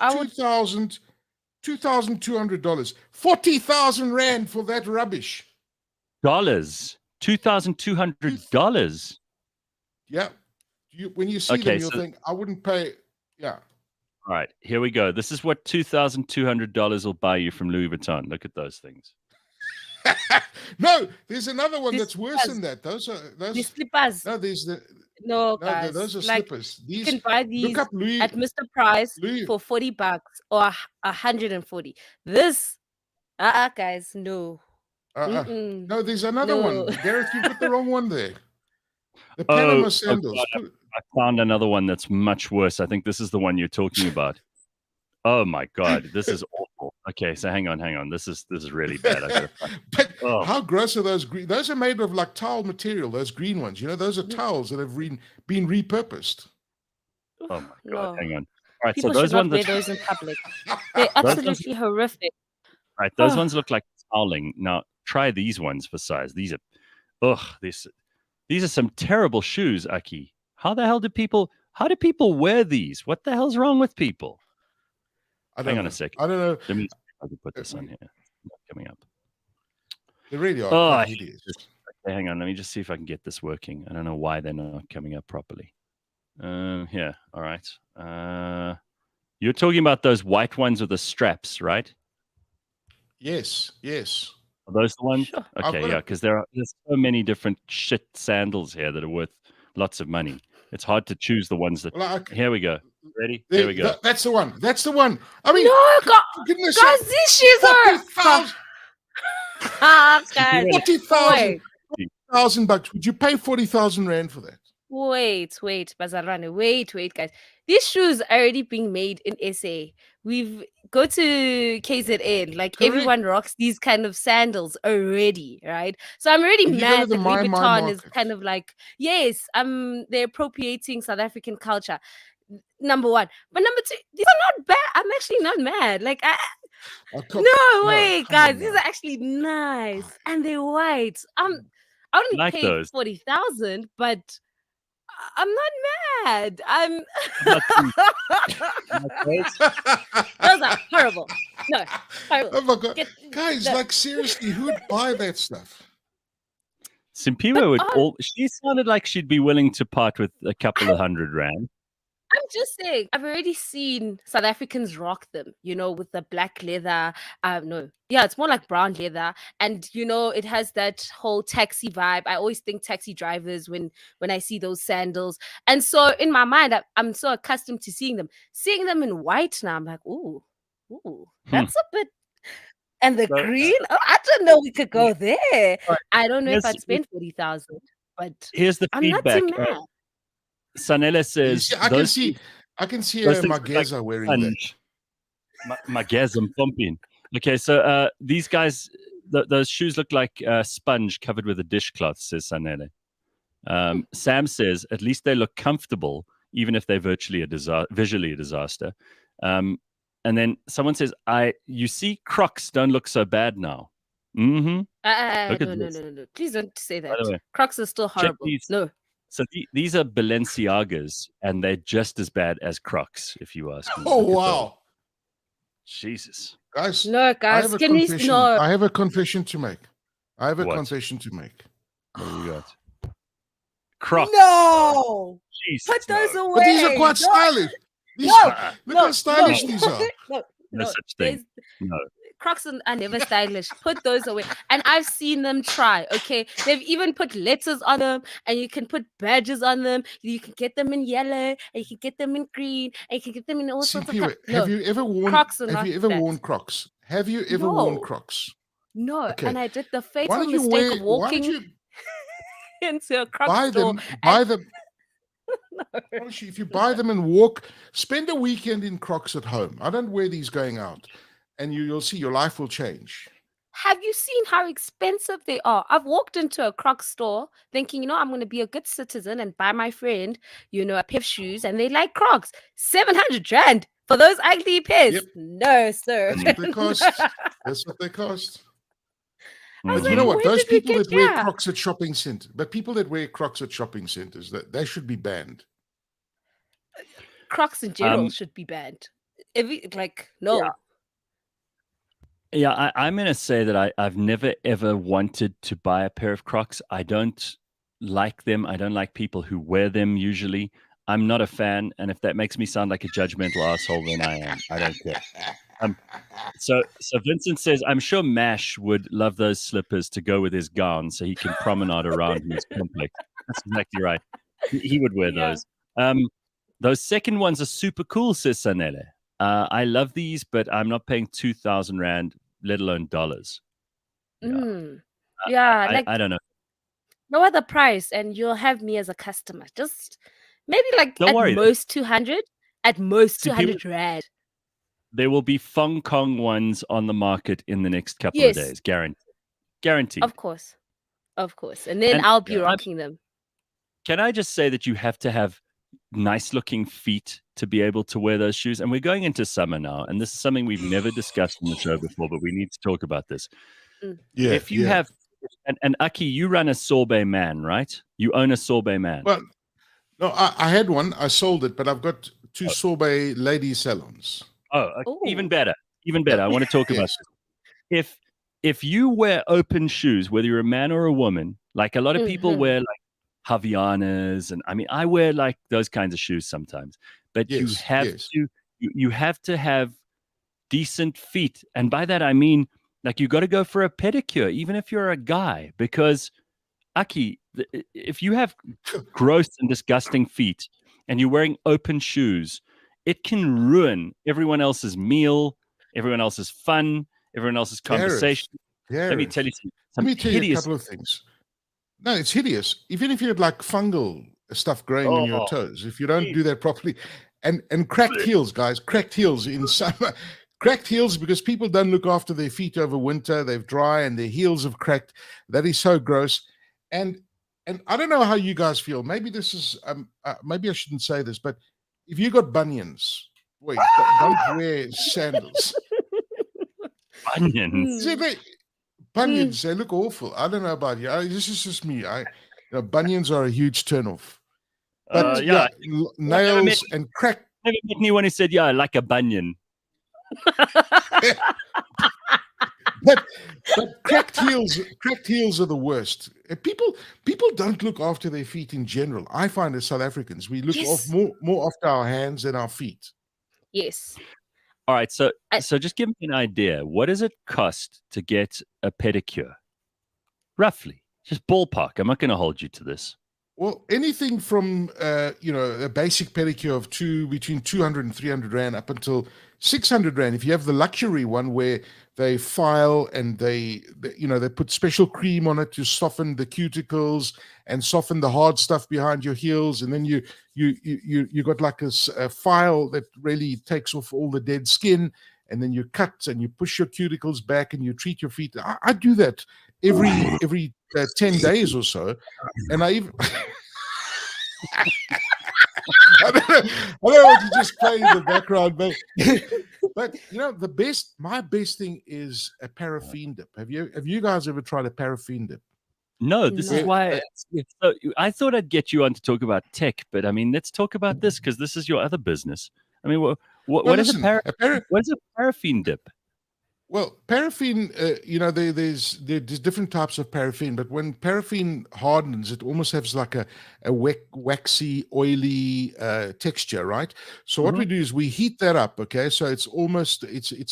$2,200. 40,000 rand for that rubbish. $2,200. Yeah. When you see them, you'll think, I wouldn't pay. Yeah. All right, here we go. This is what $2,200 will buy you from Louis Vuitton. Look at those things. No, there's another one that's worse than that. Those These slippers. No, there's guys. those are like, slippers. You can buy these look up Louis, at Mr. Price Louis. for $40 or 140. This, guys, no. No, there's another one. Gareth, you put the wrong one there. The Panama sandals. I found another one that's much worse. I think this is the one you're talking about. Oh my God, this is awful. Okay, so hang on. This is really bad. But how gross are those green? Those are made of like towel material. Those green ones, those are towels that have been repurposed. Oh my God, hang on. All right, People so those should not ones wear those in public. They're absolutely horrific. All right, those ones look like toweling. Now try these ones for size. These are, these are some terrible shoes, Aki. How do people wear these? What the hell's wrong with people? Hang on a second. I don't know. Let me see if I can put this on here. Not coming up. They really are hideous. Okay, hang on. Let me just see if I can get this working. I don't know why they're not coming up properly. Here. All right. You're talking about those white ones with the straps, right? Yes. Are those the ones? Sure. Okay, yeah, because there's so many different shit sandals here that are worth lots of money. It's hard to choose the ones that. Here we go. Ready? Here we go. That's the one. I mean, No, for goodness guys, sake, these shoes are 40,000 $40,000. Would you pay 40,000 rand for that? Wait, Bazarane. Wait, guys. These shoes are already being made in SA. Go to KZN. Like, Correct. everyone rocks these kind of sandals already, right? So I'm already If you go mad to the that My Louis Vuitton is market. kind of like, yes, they're appropriating South African culture. Number one. But number two, these are not bad. I'm actually not mad. Like, guys, these are actually nice. And they're white. I only like paid those. 40,000, but I'm not mad. Those are horrible. No, horrible. Oh my God. Guys, like seriously, who would buy that stuff? Simphiwe she sounded like she'd be willing to part with a couple of hundred rand. I'm just saying, I've already seen South Africans rock them, with the black leather. It's more like brown leather. And, it has that whole taxi vibe. I always think taxi drivers when I see those sandals. And so in my mind, I'm so accustomed to seeing them. Seeing them in white now, I'm like, ooh, that's a bit And the So, green? Oh, I didn't know we could go there. Right. I don't know if Here's- I'd spend 40,000, but here's the I'm not feedback. too mad. Sanela You says see, I can see those a things look like Mageza wearing that. sponge. Mageza and pumping. Okay, so these guys, those shoes look like sponge covered with a dishcloth, says Sanele. Sam says, at least they look comfortable, even if they're visually a disaster. And then someone says, you see, Crocs don't look so bad now. Mm-hmm. Look at this. No. Please don't say By that. the way, Crocs are still horrible. these. No. So these are Balenciagas, and they're just as bad as Crocs, if you ask me. Oh, Look at wow. those. Jesus. Guys, No, I guys, have a can we confession. no? I have a confession to make. What? What do we got? Crocs. No! Jesus, Put those away. But these are quite No, stylish. Look how stylish these are. No such thing. No. Crocs are never stylish. Put those away. And I've seen them try, okay? They've even put letters on them, and you can put badges on them. You can get them in yellow, and you can get them in green, and you can get them in all sorts of colors. Have you ever worn Crocs are Have not you ever that. worn Crocs? Have you ever worn No. Crocs? No, Okay. and I did the Why fatal don't you mistake wear? of Why walking don't you into a Crocs buy store. them? Buy them. Honestly, if you buy them and walk, spend a weekend in Crocs at home. I don't wear these going out, and you'll see your life will change. Have you seen how expensive they are? I've walked into a Crocs store thinking, I'm going to be a good citizen and buy my friend, a pair of shoes, and they like Crocs. 700 rand for those ugly pairs. Yep. No, sir. That's what they cost. That's what they cost. I was But Mhm. you know like, what? where Those did we people get that wear here? Crocs at shopping centers, at shopping centers, that they should be banned. Crocs in general should be banned. No. Yeah, I'm going to say that I've never, ever wanted to buy a pair of Crocs. I don't like them. I don't like people who wear them usually. I'm not a fan. And if that makes me sound like a judgmental asshole, then I am. I don't care. So Vincent says, I'm sure Mash would love those slippers to go with his gown so he can promenade around in his complex. That's exactly right. He would wear Yeah. those. Those second ones are super cool, says Sanele. I love these, but I'm not paying 2,000 Rand, let alone dollars. Yeah. I don't know. No other price, and you'll have me as a customer. Just maybe Don't at worry. most 200. At most See, 200 rand. There will be Fong Kong ones on the market in the next couple Yes. of days. Guaranteed. Of course. And then And- I'll be Yeah. rocking them. Can I just say that you have to have nice looking feet to be able to wear those shoes? And we're going into summer now, and this is something we've never discussed on the show before, but we need to talk about this. Yeah. If you have, and Aki, you run a sorbet man, right? You own a sorbet man. Well, no, I had one. I sold it, but I've got two sorbet lady salons. Oh, okay. Ooh. Even better. I want to talk about Yes. this. If you wear open shoes, whether you're a man or a woman, like a lot of people Mhm. wear like Havianas, and I mean, I wear like those kinds of shoes sometimes. But you Yes, have yes. you have to have decent feet, and by that I mean like you got to go for a pedicure, even if you're a guy, because Aki, if you have gross and disgusting feet and you're wearing open shoes, it can ruin everyone else's meal, everyone else's fun, everyone else's Gareth, conversation. Let me Gareth, tell you some Let me tell you a hideous. couple of things. No, it's hideous. Even if you had like fungal stuff growing on your Oh, toes, if you don't do that properly, and cracked heels, guys, cracked heels in summer, cracked heels because people don't look after their feet over winter. They've dry and their heels have cracked. That is so gross. And I don't know how you guys feel. Maybe this is maybe I shouldn't say this, but if you got bunions, wait, don't wear sandals. Bunions. See, bunions, they look awful. I don't know about you. This is just me. Bunions are a huge turnoff. But Yeah. nails and crack. Never met anyone who said, "Yeah, I like a bunion." But cracked heels are the worst. People don't look after their feet in general. I find as South Africans, we look Yes. more after our hands than our feet. Yes. All right, so I- just give me an idea. What does it cost to get a pedicure? Roughly, just ballpark. I'm not going to hold you to this. Well, anything from a basic pedicure of between 200 and 300 Rand up until 600 Rand. If you have the luxury one where they file and they put special cream on it to soften the cuticles and soften the hard stuff behind your heels, and then you got like a file that really takes off all the dead skin, and then you cut and you push your cuticles back and you treat your feet. I do that every 10 days or so, and I even I don't know what you just played in the background, but my best thing is a paraffin dip. Have you guys ever tried a paraffin dip? No, this is why I thought I'd get you on to talk about tech, but I mean, let's talk about this because this is your other business. I mean, what is a paraffin dip? Well, paraffin, there's different types of paraffin, but when paraffin hardens, it almost has like a waxy, oily texture, right? So what we do is we heat that up, okay? So it's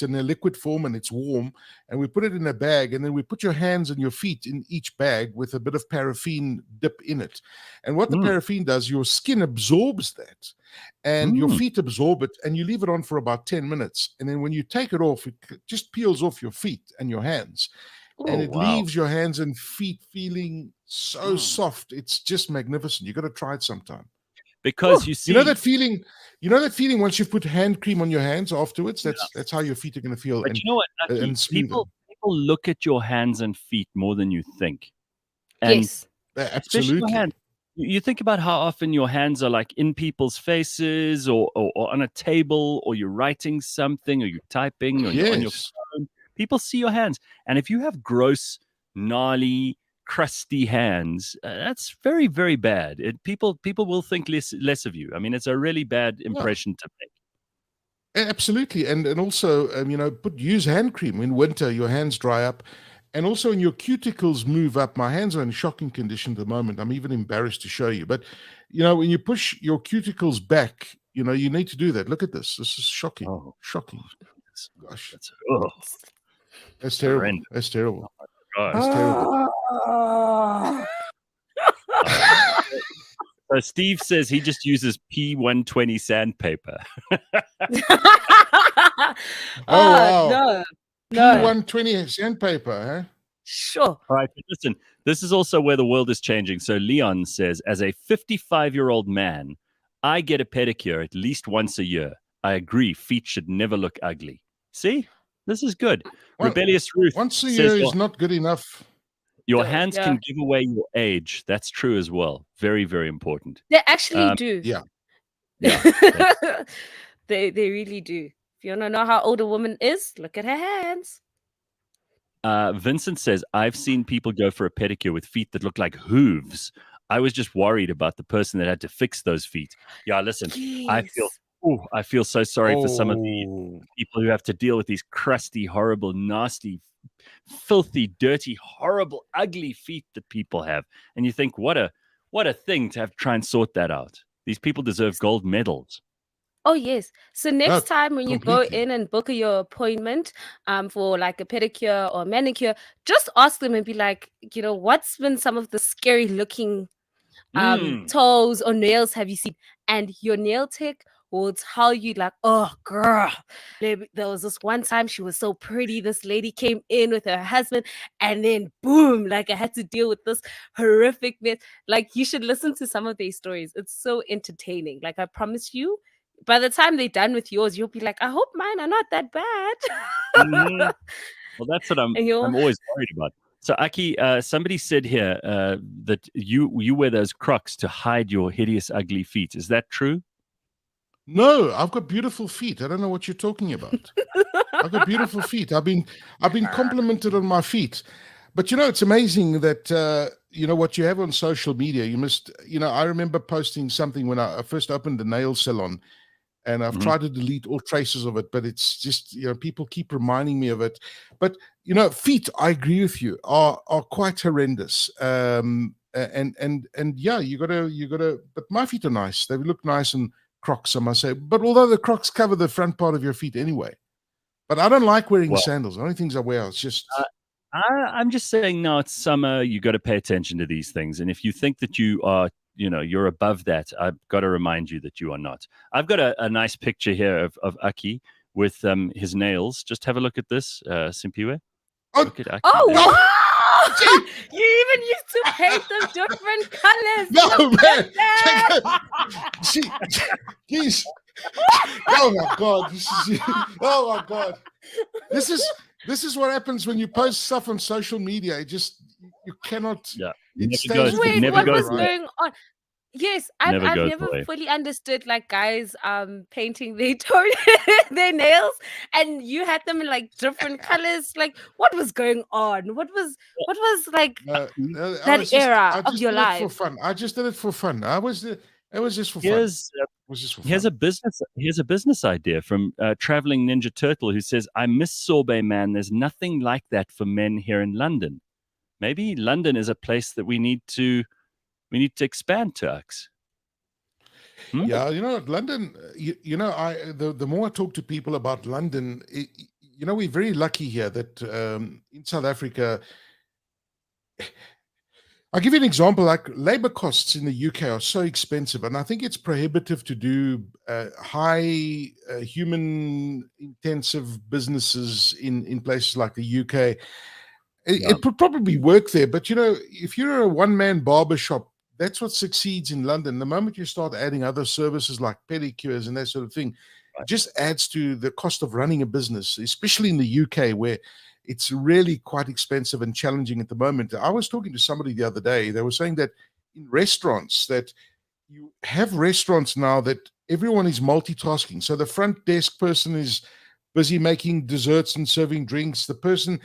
in a liquid form and it's warm, and we put it in a bag, and then we put your hands and your feet in each bag with a bit of paraffin dip in it. And what the paraffin does, your skin absorbs that, and your feet absorb it, and you leave it on for about 10 minutes. And then when you take it off, it just peels off your feet and your hands. And it leaves your hands and feet feeling so soft. It's just magnificent. You got to try it sometime. Because you see, you know that feeling once you put hand cream on your hands afterwards, that's how your feet are going to feel. But you know what, Aki, people look at your hands and feet more than you think. And yes, absolutely. You think about how often your hands are like in people's faces or on a table, or you're writing something, or you're typing, or you're on your phone. People see your hands. And if you have gross, gnarly, crusty hands, that's very, very bad. People will think less of you. I mean, it's a really bad impression to make. Absolutely. And also, use hand cream. In winter, your hands dry up. And also when your cuticles move up, my hands are in shocking condition at the moment. I'm even embarrassed to show you. But, when you push your cuticles back, you need to do that. Look at this. This is shocking. Oh. Shocking. Gosh. That's terrible. Horrendous. That's terrible. Oh That's terrible. So Steve says he just uses P120 sandpaper. Wow. No. P120 sandpaper, huh? Sure. All right, but listen, this is also where the world is changing. So Leon says, as a 55-year-old man, I get a pedicure at least once a year. I agree, feet should never look ugly. See? This is good. Rebellious Ruth once a year is not good enough. Your hands can give away your age. That's true as well. Very, very important. They actually do. Yeah. They really do. If you want to know how old a woman is, look at her hands. Vincent says, I've seen people go for a pedicure with feet that look like hooves. I was just worried about the person that had to fix those feet. Yeah, listen, Jeez. I feel so sorry for some of the people who have to deal with these crusty, horrible, nasty, filthy, dirty, horrible, ugly feet that people have. And you think, what a thing to have to try and sort that out. These people deserve gold medals. Oh, yes. So next time when you go in and book your appointment for like a pedicure or manicure, just ask them and be like, what's been some of the scary looking toes or nails have you seen? And your nail tech will tell you like, oh, girl, there was this one time she was so pretty. This lady came in with her husband and then boom, like I had to deal with this horrific mess. Like you should listen to some of these stories. It's so entertaining. Like I promise you, by the time they're done with yours, you'll be like, I hope mine are not that bad. Well, that's what I'm always worried about. So, Aki, somebody said here that you wear those Crocs to hide your hideous, ugly feet. Is that true? No, I've got beautiful feet. I don't know what you're talking about. I've got beautiful feet. I've been complimented on my feet. But it's amazing that what you have on social media. You must, I remember posting something when I first opened the nail salon. And I've tried to delete all traces of it, but it's just, people keep reminding me of it. But, feet, I agree with you, are quite horrendous. And yeah, you gotta, but my feet are nice. They look nice in Crocs, I must say. But although the Crocs cover the front part of your feet anyway. But I don't like wearing sandals. The only things I wear, it's just... I'm just saying now it's summer. You got to pay attention to these things. And if you think that you are, you're above that, I've got to remind you that you are not. I've got a nice picture here of Aki with his nails. Just have a look at this, Simphiwe. Oh, Look at Aki. Oh, No. wow! You even used to paint them different colors. No, Look man. at that. See, geez. Oh my God. Oh my God. This is what happens when you post stuff on social media. You cannot. Yeah. It Never stays goes- with it Wait, you never what goes was away. going on? Yes, I've Never goes never away. fully understood like guys painting their their nails, and you had them in like different colors. Like, what was going on? What was like that era of your did it for life? fun. I just did it for fun. It was just for fun. Here's Here's a business idea from Traveling Ninja Turtle, who says, "I miss sorbet, man. There's nothing like that for men here in London. Maybe London is a place that we need to expand to, Ux." Yeah, London. The more I talk to people about London, we're very lucky here that in South Africa. I'll give you an example. Like labor costs in the UK are so expensive, and I think it's prohibitive to do high human intensive businesses in places like the UK. It would probably work there, but if you're a one-man barber shop, that's what succeeds in London. The moment you start adding other services like pedicures and that sort of thing, it just adds to the cost of running a business, especially in the UK, where it's really quite expensive and challenging at the moment. I was talking to somebody the other day. They were saying that in restaurants, that you have restaurants now that everyone is multitasking. So the front desk person is busy making desserts and serving drinks. The person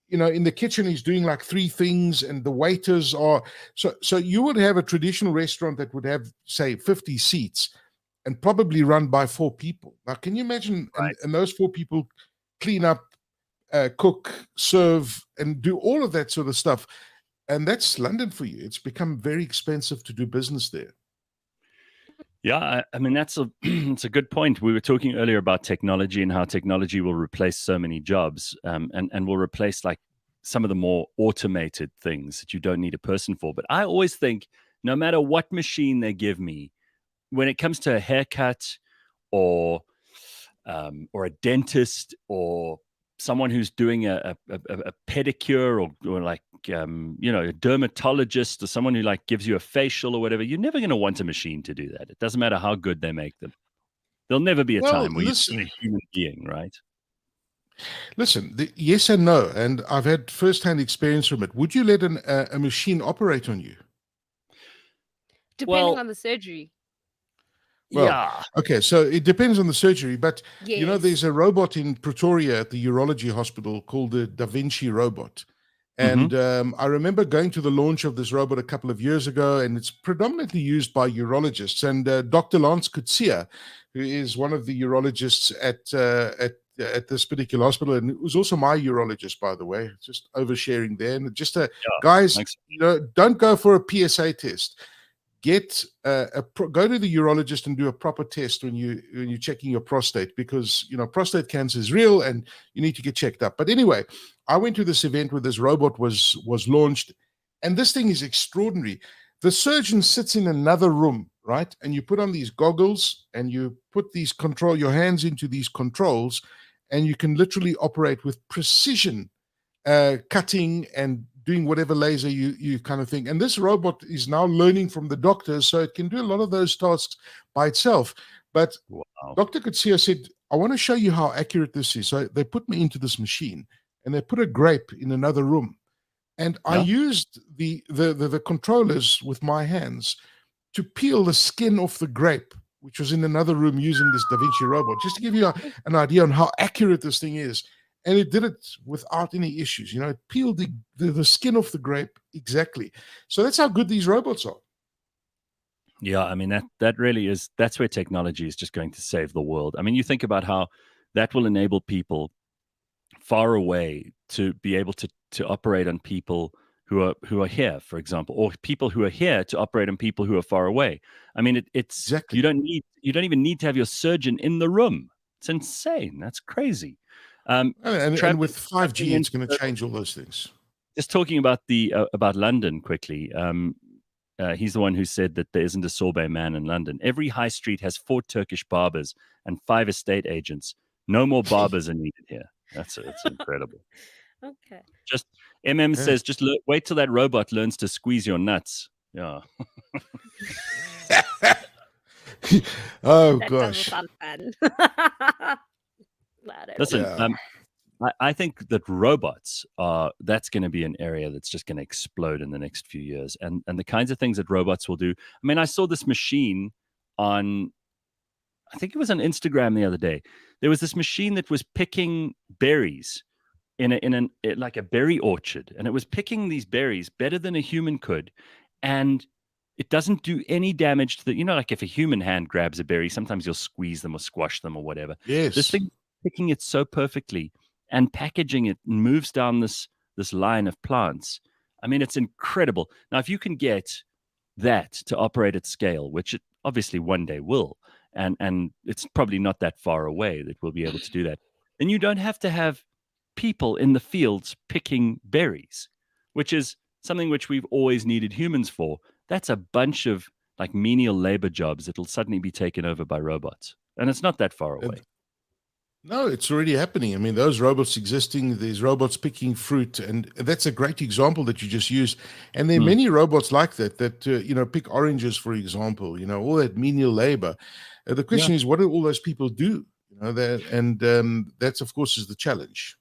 in the kitchen is doing like 3 things, and the waiters are so you would have a traditional restaurant that would have, say, 50 seats and probably run by 4 people. Now, can you imagine? Right. And those 4 people clean up, cook, serve, and do all of that sort of stuff. And that's London for you. It's become very expensive to do business there. Yeah, I mean it's a good point. We were talking earlier about technology and how technology will replace so many jobs, and will replace like some of the more automated things that you don't need a person for. But I always think, no matter what machine they give me, when it comes to a haircut or a dentist or someone who's doing a pedicure or like a dermatologist or someone who like gives you a facial or whatever, you're never going to want a machine to do that. It doesn't matter how good they make them. There'll never be a time where you're a human being, right? Listen, yes and no, and I've had first-hand experience from it. Would you let a machine operate on you? Depending on the surgery. Well, yeah. Okay, so it depends on the surgery, but Yes. there's a robot in Pretoria at the urology hospital called the Da Vinci robot. And I remember going to the launch of this robot a couple of years ago, and it's predominantly used by urologists. And Dr. Lance Kutsia, who is one of the urologists at this particular hospital, and it was also my urologist, by the way, just oversharing there. And just guys, thanks. Don't go for a PSA test. Go to the urologist and do a proper test when you're checking your prostate, because prostate cancer is real and you need to get checked up. But anyway, I went to this event where this robot was launched, and this thing is extraordinary. The surgeon sits in another room, right? And you put on these goggles and you put your hands into these controls, and you can literally operate with precision, cutting and doing whatever laser you kind of thing. And this robot is now learning from the doctors, so it can do a lot of those tasks by itself. But Dr. Kutsia said, I want to show you how accurate this is. So they put me into this machine, and they put a grape in another room. And I used the controllers with my hands to peel the skin off the grape, which was in another room, using this Da Vinci robot, just to give you an idea on how accurate this thing is. And it did it without any issues. It peeled the skin off the grape exactly. So that's how good these robots are. Yeah, I mean, that really is, that's where technology is just going to save the world. I mean, you think about how that will enable people far away to be able to operate on people who are here, for example, or people who are here to operate on people who are far away. I mean, it's exactly. You don't even need to have your surgeon in the room. It's insane. That's crazy. And with 5G, it's going to change all those things. Just talking about about London quickly. He's the one who said that there isn't a sorbet man in London. Every high street has 4 Turkish barbers and 5 estate agents. No more barbers are needed here. That's incredible. Okay. Just says, just wait till that robot learns to squeeze your nuts. Yeah. Oh That gosh. doesn't sound fun. Listen, Yeah. I think that robots that's going to be an area that's just going to explode in the next few years, and the kinds of things that robots will do. I mean, I saw this machine on, I think it was on Instagram the other day. There was this machine that was picking berries in like a berry orchard, and it was picking these berries better than a human could, and it doesn't do any damage to the, like if a human hand grabs a berry, sometimes you'll squeeze them or squash them or whatever. This Yes. thing picking it so perfectly and packaging it and moves down this line of plants. I mean, it's incredible. Now, if you can get that to operate at scale, which it obviously one day will, and it's probably not that far away that we'll be able to do that, then you don't have to have people in the fields picking berries, which is something which we've always needed humans for. That's a bunch of like menial labor jobs that will suddenly be taken over by robots. And it's not that far away. No, it's already happening. I mean, those robots existing, these robots picking fruit, and that's a great example that you just used. And there are many robots like that pick oranges, for example, all that menial labor. The question is, what do all those people do? That's, of course, is the challenge.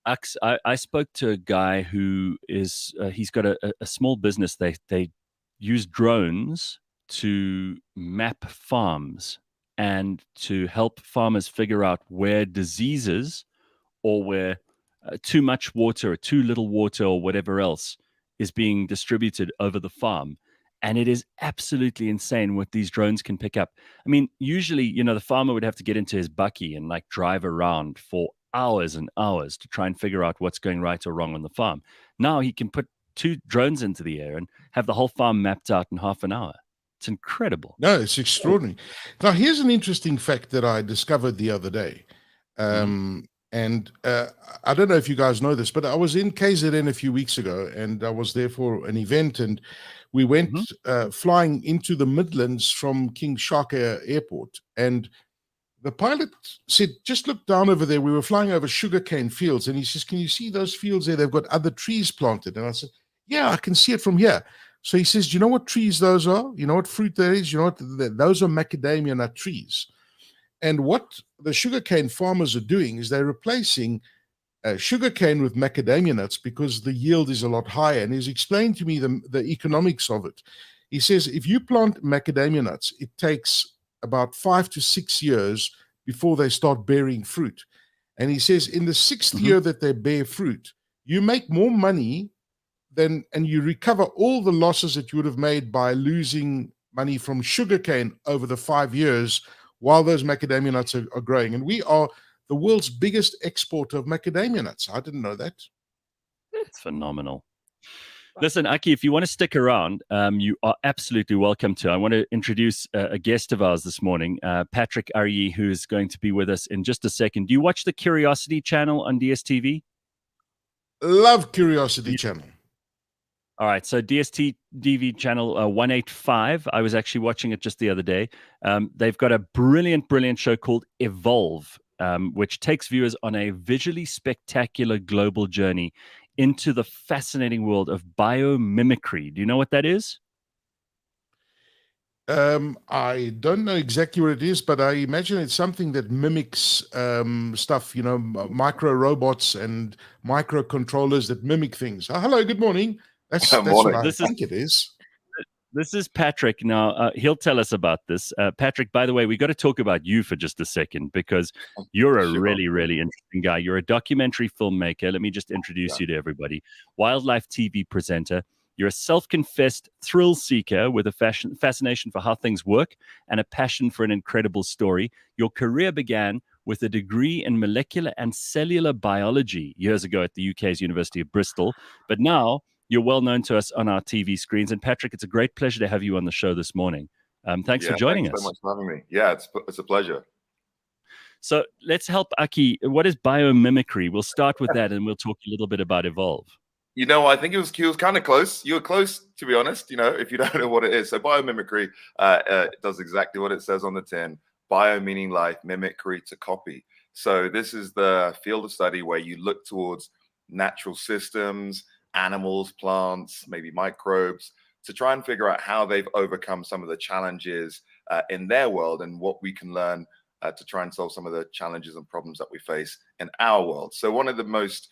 I spoke to a guy who is, he's got a small business. They use drones to map farms and to help farmers figure out where diseases or where too much water or too little water or whatever else is being distributed over the farm. And it is absolutely insane what these drones can pick up. I mean, usually, the farmer would have to get into his bucky and like drive around for hours and hours to try and figure out what's going right or wrong on the farm. Now he can put 2 drones into the air and have the whole farm mapped out in half an hour. It's incredible. No, it's extraordinary. Now, here's an interesting fact that I discovered the other day. And I don't know if you guys know this, but I was in KZN a few weeks ago, and I was there for an event, and we went flying into the Midlands from King Shaka Airport. And the pilot said, just look down over there. We were flying over sugarcane fields, and he says, can you see those fields there? They've got other trees planted. And I said, yeah, I can see it from here. So he says, do you know what trees those are? You know what fruit that is? You know what? Those are macadamia nut trees. And what the sugarcane farmers are doing is they're replacing sugarcane with macadamia nuts because the yield is a lot higher. And he's explained to me the economics of it. He says, if you plant macadamia nuts, it takes about 5 to 6 years before they start bearing fruit. And he says, in the 6th year that they bear fruit, you make more money and you recover all the losses that you would have made by losing money from sugarcane over the 5 years while those macadamia nuts are growing. And we are the world's biggest exporter of macadamia nuts. I didn't know that. It's phenomenal. Listen, Aki, if you want to stick around, you are absolutely welcome to. I want to introduce a guest of ours this morning, Patrick Aryi, who is going to be with us in just a second. Do you watch the Curiosity channel on DSTV? Love Curiosity channel. All right, so DSTV channel 185. I was actually watching it just the other day. They've got a brilliant, brilliant show called Evolve, which takes viewers on a visually spectacular global journey into the fascinating world of biomimicry. Do you know what that is? I don't know exactly what it is, but I imagine it's something that mimics stuff, micro robots and microcontrollers that mimic things. Hello, good morning. That's what I think it is. This is Patrick. Now, he'll tell us about this. Patrick, by the way, we got to talk about you for just a second because you're a really, really interesting guy. You're a documentary filmmaker. Let me just introduce you to everybody. Wildlife TV presenter. You're a self-confessed thrill seeker with a fascination for how things work and a passion for an incredible story. Your career began with a degree in molecular and cellular biology years ago at the UK's University of Bristol. But now you're well known to us on our TV screens. And Patrick, it's a great pleasure to have you on the show this morning. Thanks for joining us. Thanks so much for having me. Yeah, it's a pleasure. So let's help Aki. What is biomimicry? We'll start with that and we'll talk a little bit about Evolve. I think he was kind of close. You were close, to be honest, if you don't know what it is. So biomimicry does exactly what it says on the tin. Bio meaning life, mimicry to copy. So this is the field of study where you look towards natural systems, animals, plants, maybe microbes, to try and figure out how they've overcome some of the challenges in their world and what we can learn to try and solve some of the challenges and problems that we face in our world. So one of the most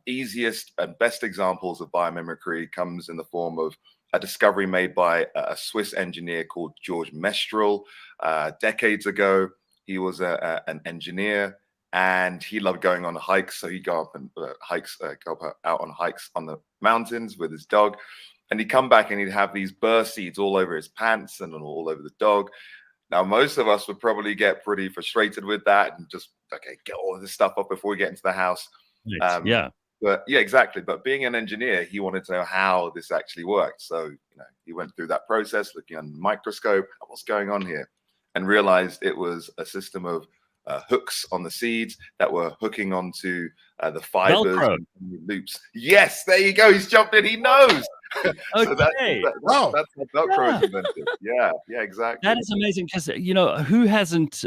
easiest and best examples of biomimicry comes in the form of a discovery made by a Swiss engineer called George Mestral decades ago. He was an engineer, and he loved going on hikes. So he'd go up and go out on hikes on the mountains with his dog. And he'd come back and he'd have these burr seeds all over his pants and all over the dog. Now, most of us would probably get pretty frustrated with that and just, okay, get all of this stuff up before we get into the house. Yeah. But yeah, exactly. But being an engineer, he wanted to know how this actually worked. So, he went through that process, looking under the microscope, what's going on here, and realized it was a system of hooks on the seeds that were hooking onto the fibers and the loops. Yes, there you go. He's jumped in. He knows. Okay. So that's how Velcro is invented. Yeah, exactly. That is amazing because who hasn't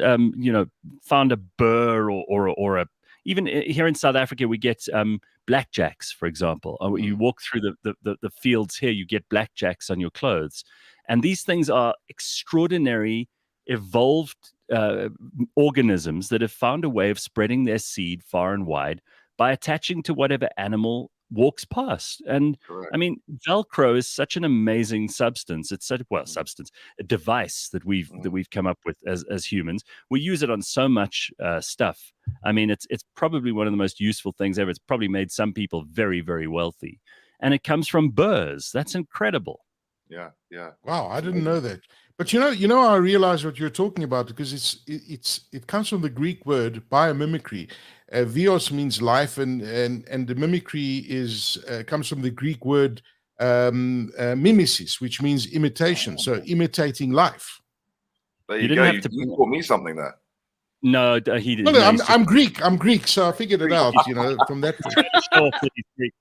found a burr or a, even here in South Africa we get blackjacks, for example. You walk through the fields here, you get blackjacks on your clothes, and these things are extraordinary evolved organisms that have found a way of spreading their seed far and wide by attaching to whatever animal walks past. And Correct. I mean, Velcro is such an amazing substance. It's such a device that we've come up with as humans. We use it on so much stuff. I mean, it's probably one of the most useful things ever. It's probably made some people very, very wealthy, and it comes from burrs. That's incredible. Yeah. Wow, I didn't know that. But I realize what you're talking about because it comes from the Greek word biomimicry. Vios means life, and the mimicry comes from the Greek word mimesis, which means imitation. So imitating life. There you go. You taught me something there. No, he didn't. No, I'm Greek, so I figured it out. From that point.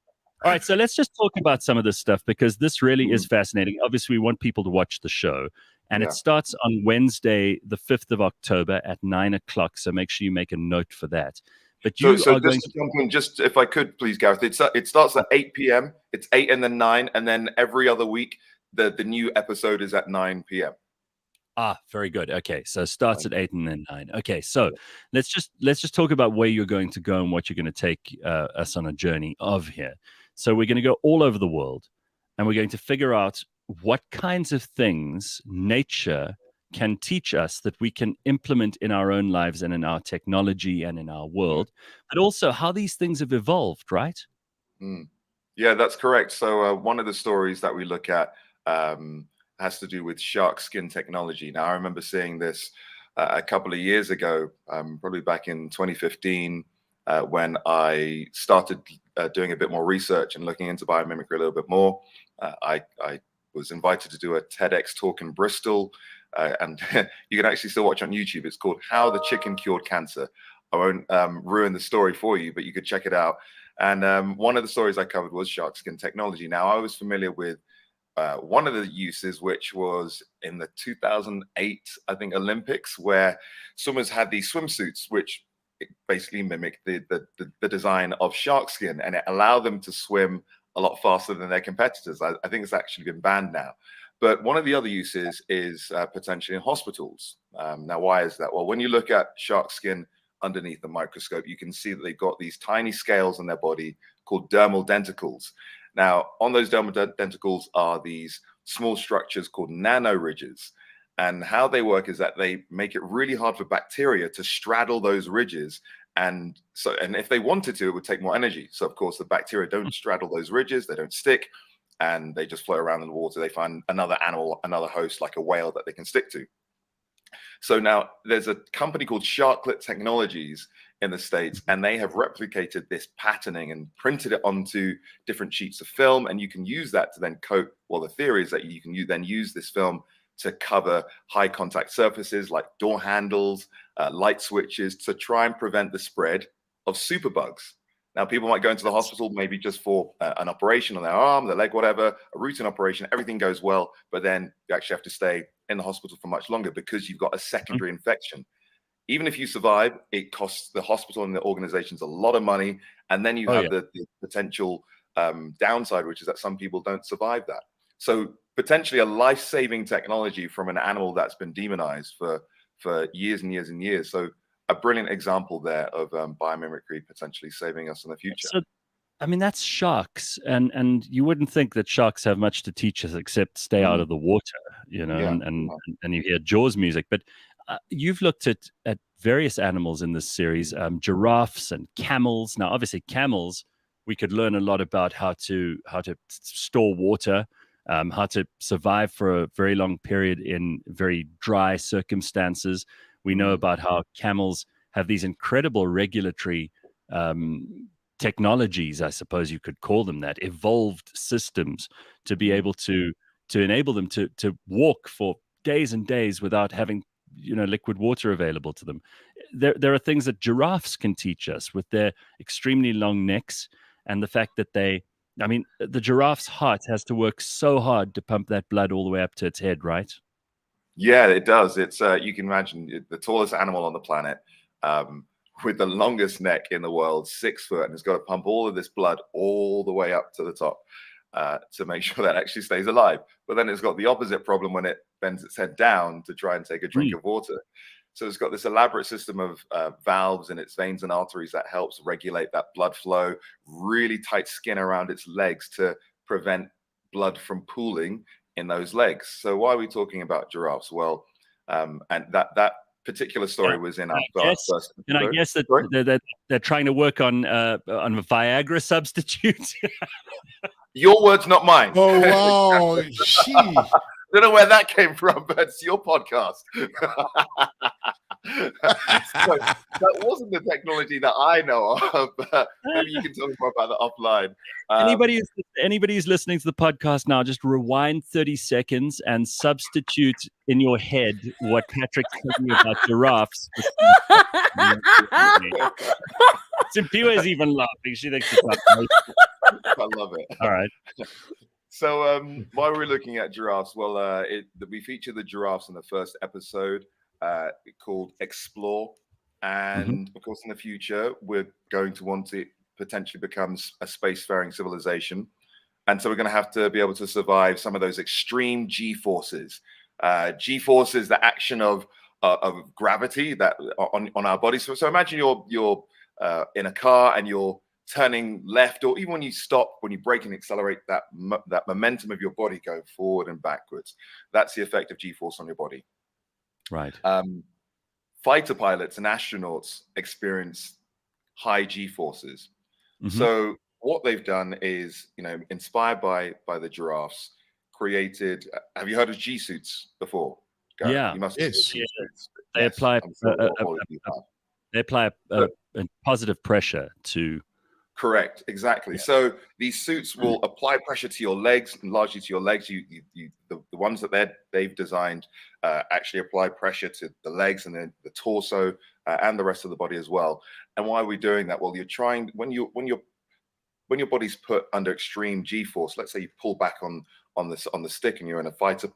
All right, so let's just talk about some of this stuff because this really is fascinating. Obviously, we want people to watch the show, and it starts on Wednesday, the 5th of October at 9:00. So make sure you make a note for that. But you are going to just if I could, please, Gareth. It starts at 8 p.m. It's 8 and then 9, and then every other week the new episode is at 9 p.m. Very good. Okay, so it starts at 8 and then 9. Okay, so let's just talk about where you're going to go and what you're going to take us on a journey of here. So we're going to go all over the world, and we're going to figure out what kinds of things nature can teach us that we can implement in our own lives and in our technology and in our world, but also how these things have evolved, right? Yeah, that's correct. So one of the stories that we look at has to do with shark skin technology. Now, I remember seeing this a couple of years ago, probably back in 2015, when I started doing a bit more research and looking into biomimicry a little bit more. I was invited to do a TEDx talk in Bristol, and you can actually still watch on YouTube. It's called How the Chicken Cured Cancer. I won't ruin the story for you, but you could check it out. And one of the stories I covered was shark skin technology. Now, I was familiar with one of the uses, which was in the 2008, I think, Olympics, where swimmers had these swimsuits, which basically mimic the design of shark skin, and it allowed them to swim a lot faster than their competitors. I think it's actually been banned now. But one of the other uses is potentially in hospitals. Now, why is that? Well, when you look at shark skin underneath the microscope, you can see that they've got these tiny scales in their body called dermal denticles. Now, on those dermal denticles are these small structures called nanoridges. And how they work is that they make it really hard for bacteria to straddle those ridges. And if they wanted to, it would take more energy. So, of course, the bacteria don't straddle those ridges. They don't stick, and they just float around in the water. They find another animal, another host, like a whale, that they can stick to. So now there's a company called Sharklet Technologies in the States, and they have replicated this patterning and printed it onto different sheets of film. And you can use that to then coat. Well, the theory is that you can then use this film to cover high contact surfaces like door handles, light switches, to try and prevent the spread of superbugs. Now, people might go into the hospital maybe just for an operation on their arm, their leg, whatever, a routine operation, everything goes well, but then you actually have to stay in the hospital for much longer because you've got a secondary infection. even if you survive, it costs the hospital and the organizations a lot of money. And then you have the potential downside, which is that some people don't survive that. So potentially a life-saving technology from an animal that's been demonized for years and years and years. So a brilliant example there of biomimicry potentially saving us in the future. So, I mean, that's sharks, and you wouldn't think that sharks have much to teach us except stay out of the water, you know, and you hear Jaws music. But you've looked at various animals in this series, giraffes and camels. Now, obviously, camels, we could learn a lot about how to store water, how to survive for a very long period in very dry circumstances. We know about how camels have these incredible regulatory technologies, I suppose you could call them that, evolved systems to be able to enable them to walk for days and days without having, you know, liquid water available to them. There are things that giraffes can teach us with their extremely long necks and the fact that the giraffe's heart has to work so hard to pump that blood all the way up to its head, right? Yeah, it does. It's you can imagine the tallest animal on the planet, with the longest neck in the world, 6 foot, and it's got to pump all of this blood all the way up to the top to make sure that actually stays alive. But then it's got the opposite problem when it bends its head down to try and take a drink of water. So it's got this elaborate system of valves in its veins and arteries that helps regulate that blood flow, really tight skin around its legs to prevent blood from pooling in those legs. So why are we talking about giraffes? Well, and that particular story was in our first episode. And I guess that they're trying to work on a Viagra substitute. Your words, not mine. Oh, wow. Jeez. Don't know where that came from, but it's your podcast. So that wasn't the technology that I know of. But maybe you can tell me more about that offline. Anybody who's listening to the podcast now, just rewind 30 seconds and substitute in your head what Patrick told me about giraffes. Simphiwe is even laughing. She thinks it's funny. I love it. All right. So why were we looking at giraffes? Well, we featured the giraffes in the first episode called Explore. And of course, in the future, we're going to want to potentially become a spacefaring civilization. And so we're going to have to be able to survive some of those extreme G-forces. G-forces, the action of gravity that on our bodies. So imagine you're in a car and you're turning left, or even when you stop, when you brake and accelerate, that momentum of your body going forward and backwards. That's the effect of G-force on your body. Right. Fighter pilots and astronauts experience high G-forces. So what they've done is, you know, inspired by the giraffes, created. Have you heard of G-suits before? Gareth? Yeah. You must. Yes. They apply a positive pressure to. Correct, exactly. So these suits will apply pressure to your legs, and largely to your legs. The ones that they've designed actually apply pressure to the legs and then the torso and the rest of the body as well. And why are we doing that? Well, you're trying when your body's put under extreme G-force. Let's say you pull back on the stick and you're in a fighter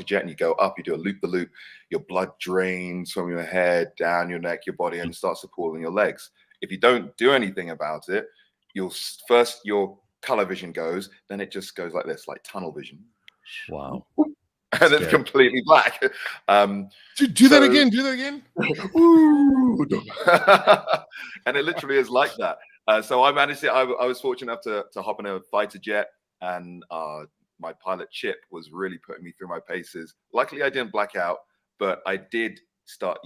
jet and you go up, you do a loop-the-loop, your blood drains from your head down your neck, your body, and starts to pool in your legs. If you don't do anything about it, your color vision goes, then it just goes like this, like tunnel vision. Wow. And it's completely black. Do that again. Do that again. And it literally is like that. So I managed it. I was fortunate enough to hop in a fighter jet, and my pilot Chip was really putting me through my paces. Luckily, I didn't black out, but I did start.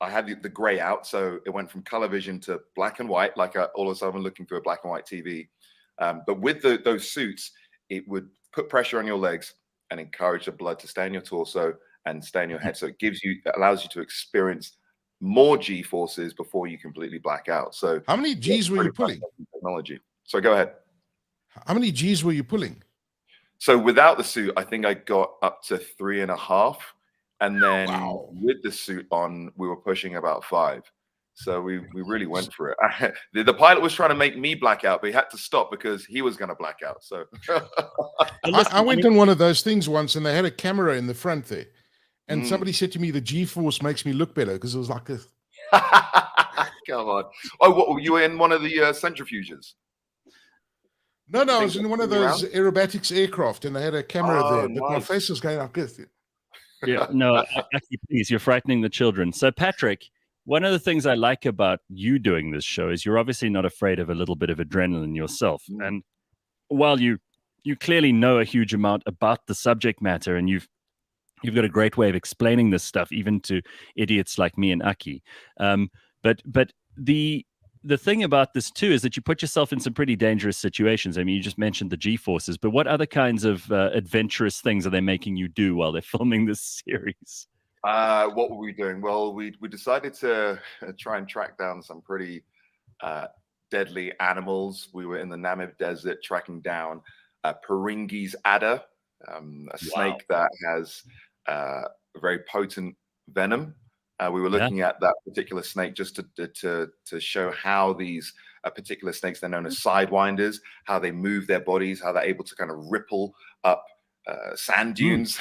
I had the gray out, so it went from color vision to black and white, like all of a sudden looking through a black and white TV. But with those suits, it would put pressure on your legs and encourage the blood to stay in your torso and stay in your head. So it allows you to experience more G forces before you completely black out. So how many G's were you pulling? Technology. So go ahead. How many G's were you pulling? So without the suit, I think I got up to 3.5. And then with the suit on, we were pushing about 5. So we really went for it. The pilot was trying to make me black out, but he had to stop because he was going to black out. So I went on one of those things once, and they had a camera in the front there. And somebody said to me, the G-force makes me look better, because it was like Come on. Oh, what, you were in one of the centrifuges? No, I think was in one of spinning those aerobatics aircraft, and they had a camera Oh, there, but my nice. face was going like this. Yeah, no, actually, please, you're frightening the children. So, Patrick, one of the things I like about you doing this show is you're obviously not afraid of a little bit of adrenaline yourself. And while you clearly know a huge amount about the subject matter, and you've got a great way of explaining this stuff, even to idiots like me and Aki. But the thing about this too is that you put yourself in some pretty dangerous situations. I mean, you just mentioned the G-forces, but what other kinds of adventurous things are they making you do while they're filming this series? What were we doing? Well, we decided to try and track down some pretty deadly animals. We were in the Namib Desert tracking down Peringi's adder, a snake that has very potent venom. We were looking at that particular snake just to show how these particular snakes, they're known as sidewinders, how they move their bodies, how they're able to kind of ripple up sand dunes.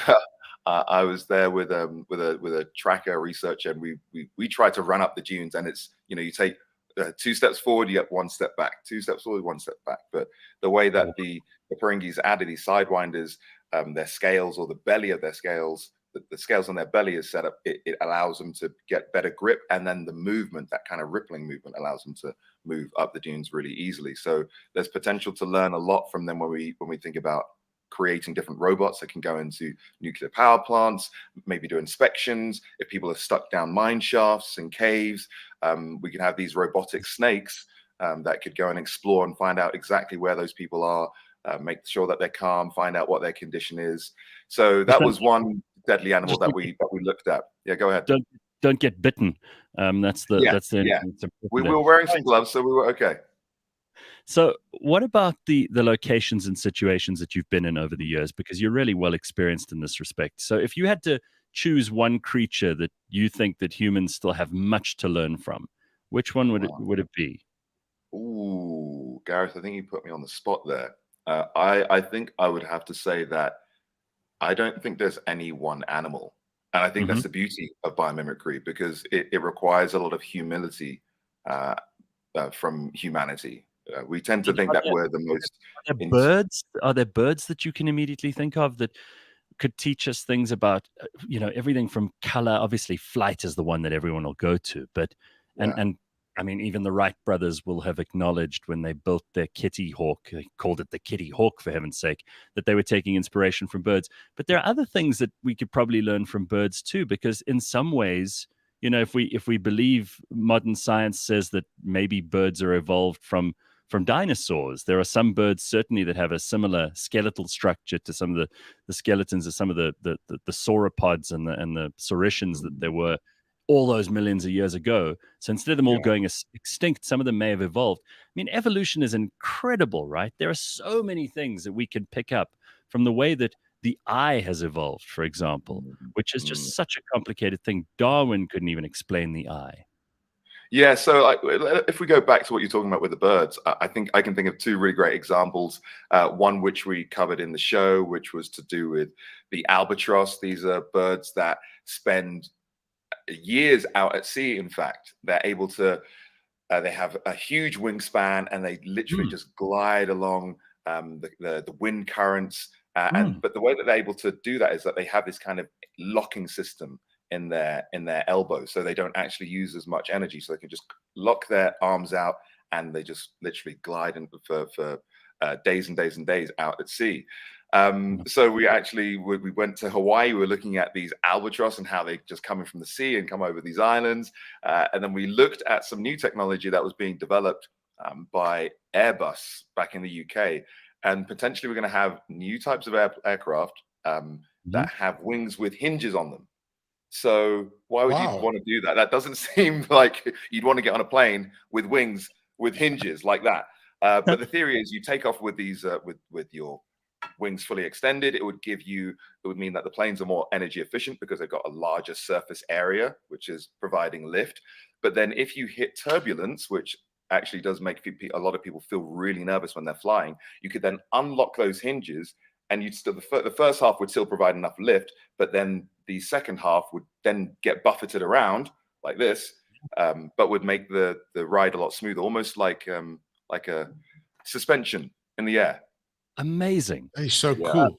I was there with a tracker researcher, and we tried to run up the dunes, and it's, you take 2 steps forward, you get 1 step back, 2 steps forward, 1 step back. But the way that the Peringis added these sidewinders, their scales, or the belly of their scales, the scales on their belly is set up, it allows them to get better grip, and then the movement, that kind of rippling movement, allows them to move up the dunes really easily. So there's potential to learn a lot from them when we think about creating different robots that can go into nuclear power plants, maybe do inspections. If people are stuck down mine shafts and caves, we can have these robotic snakes that could go and explore and find out exactly where those people are, make sure that they're calm, find out what their condition is. So that was one deadly animal that we looked at. Yeah, go ahead. Don't get bitten. That's the we were wearing some gloves, so we were okay. So what about the locations and situations that you've been in over the years? Because you're really well experienced in this respect. So if you had to choose one creature that you think that humans still have much to learn from, which one would it be? Ooh, Gareth, I think you put me on the spot there. I think I would have to say that I don't think there's any one animal. And I think that's the beauty of biomimicry, because it requires a lot of humility from humanity. We tend to think that we're the most... Are there birds that you can immediately think of that could teach us things about, everything from color? Obviously, flight is the one that everyone will go to, but and I mean, even the Wright brothers will have acknowledged when they built their Kitty Hawk, they called it the Kitty Hawk for heaven's sake, that they were taking inspiration from birds. But there are other things that we could probably learn from birds too, because in some ways, if we believe modern science says that maybe birds are evolved from dinosaurs, there are some birds certainly that have a similar skeletal structure to some of the skeletons of some of the sauropods and the saurischians that there were all those millions of years ago. So instead of them all going extinct, some of them may have evolved. I mean, evolution is incredible, right? There are so many things that we can pick up from the way that the eye has evolved, for example, which is just such a complicated thing. Darwin couldn't even explain the eye. Yeah, so if we go back to what you're talking about with the birds, I think I can think of 2 really great examples. One which we covered in the show, which was to do with the albatross. These are birds that spend years out at sea. In fact, they're able to, they have a huge wingspan, and they literally just glide along the wind currents. But the way that they're able to do that is that they have this kind of locking system in their elbow, so they don't actually use as much energy, so they can just lock their arms out, and they just literally glide for days and days and days out at sea. So we went to Hawaii. We were looking at these albatross and how they just come in from the sea and come over these islands. And then we looked at some new technology that was being developed by Airbus back in the UK. And potentially we're going to have new types of aircraft that have wings with hinges on them. So why would you want to do that? That doesn't seem like you'd want to get on a plane with wings with hinges like that. But the theory is you take off with these with your wings fully extended. It would mean that the planes are more energy efficient because they've got a larger surface area, which is providing lift. But then if you hit turbulence, which actually does make a lot of people feel really nervous when they're flying, you could then unlock those hinges, and you'd still, the first half would still provide enough lift, but then the second half would then get buffeted around like this, but would make the ride a lot smoother, almost like a suspension in the air. Amazing. Hey, so cool.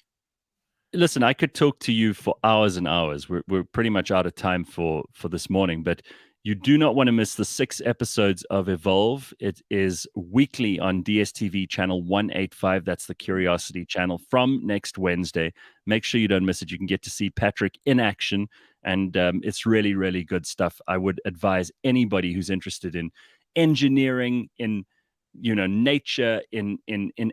Listen, I could talk to you for hours and hours. We're pretty much out of time for this morning, but you do not want to miss the 6 episodes of Evolve. It is weekly on DSTV channel 185. That's the Curiosity channel from next Wednesday. Make sure you don't miss it. You can get to see Patrick in action, and it's really, really good stuff. I would advise anybody who's interested in engineering, in nature, in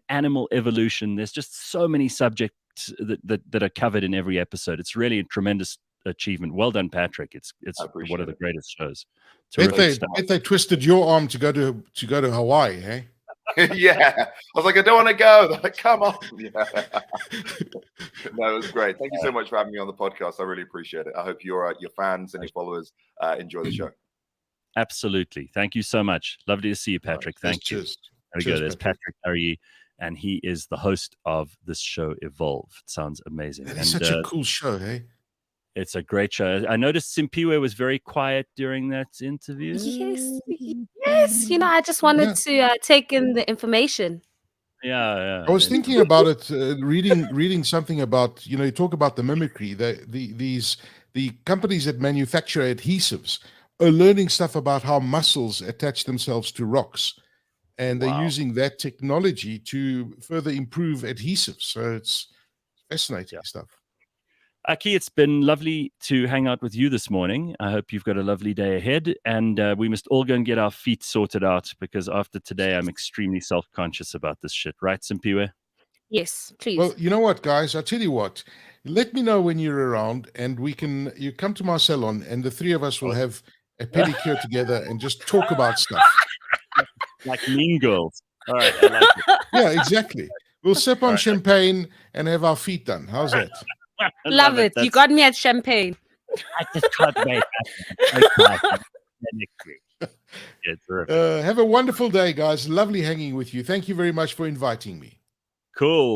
animal evolution. There's just so many subjects that are covered in every episode. It's really a tremendous achievement. Well done, Patrick. It's one of the greatest shows. Bet they twisted your arm to go to Hawaii, hey? Yeah, I was like, I don't want to go. They're like, come on. Yeah. No, it was great. Thank you so much for having me on the podcast. I really appreciate it. I hope your fans and your followers enjoy the show. Absolutely. Thank you so much. Lovely to see you, Patrick. Thank you. There we go. There's Patrick Harry, and he is the host of this show, Evolve. It sounds amazing. It's such a cool show, hey? It's a great show. I noticed Simphiwe was very quiet during that interview. Yes. I just wanted to take in the information. Yeah. I was thinking about it, reading something about, you talk about the mimicry. The companies that manufacture adhesives are learning stuff about how mussels attach themselves to rocks. And they're using that technology to further improve adhesives. So it's fascinating stuff. Aki, it's been lovely to hang out with you this morning. I hope you've got a lovely day ahead. And we must all go and get our feet sorted out, because after today, I'm extremely self-conscious about this shit. Right, Simphiwe? Yes, please. Well, you know what, guys? I'll tell you what. Let me know when you're around, and you come to my salon, and the three of us will have a pedicure together and just talk about stuff. Like Mean Girls. All right, I like it. Yeah, exactly. We'll sip on champagne and have our feet done. How's that? Love it. You got me at champagne. I just can't wait. Have a wonderful day, guys. Lovely hanging with you. Thank you very much for inviting me. Cool.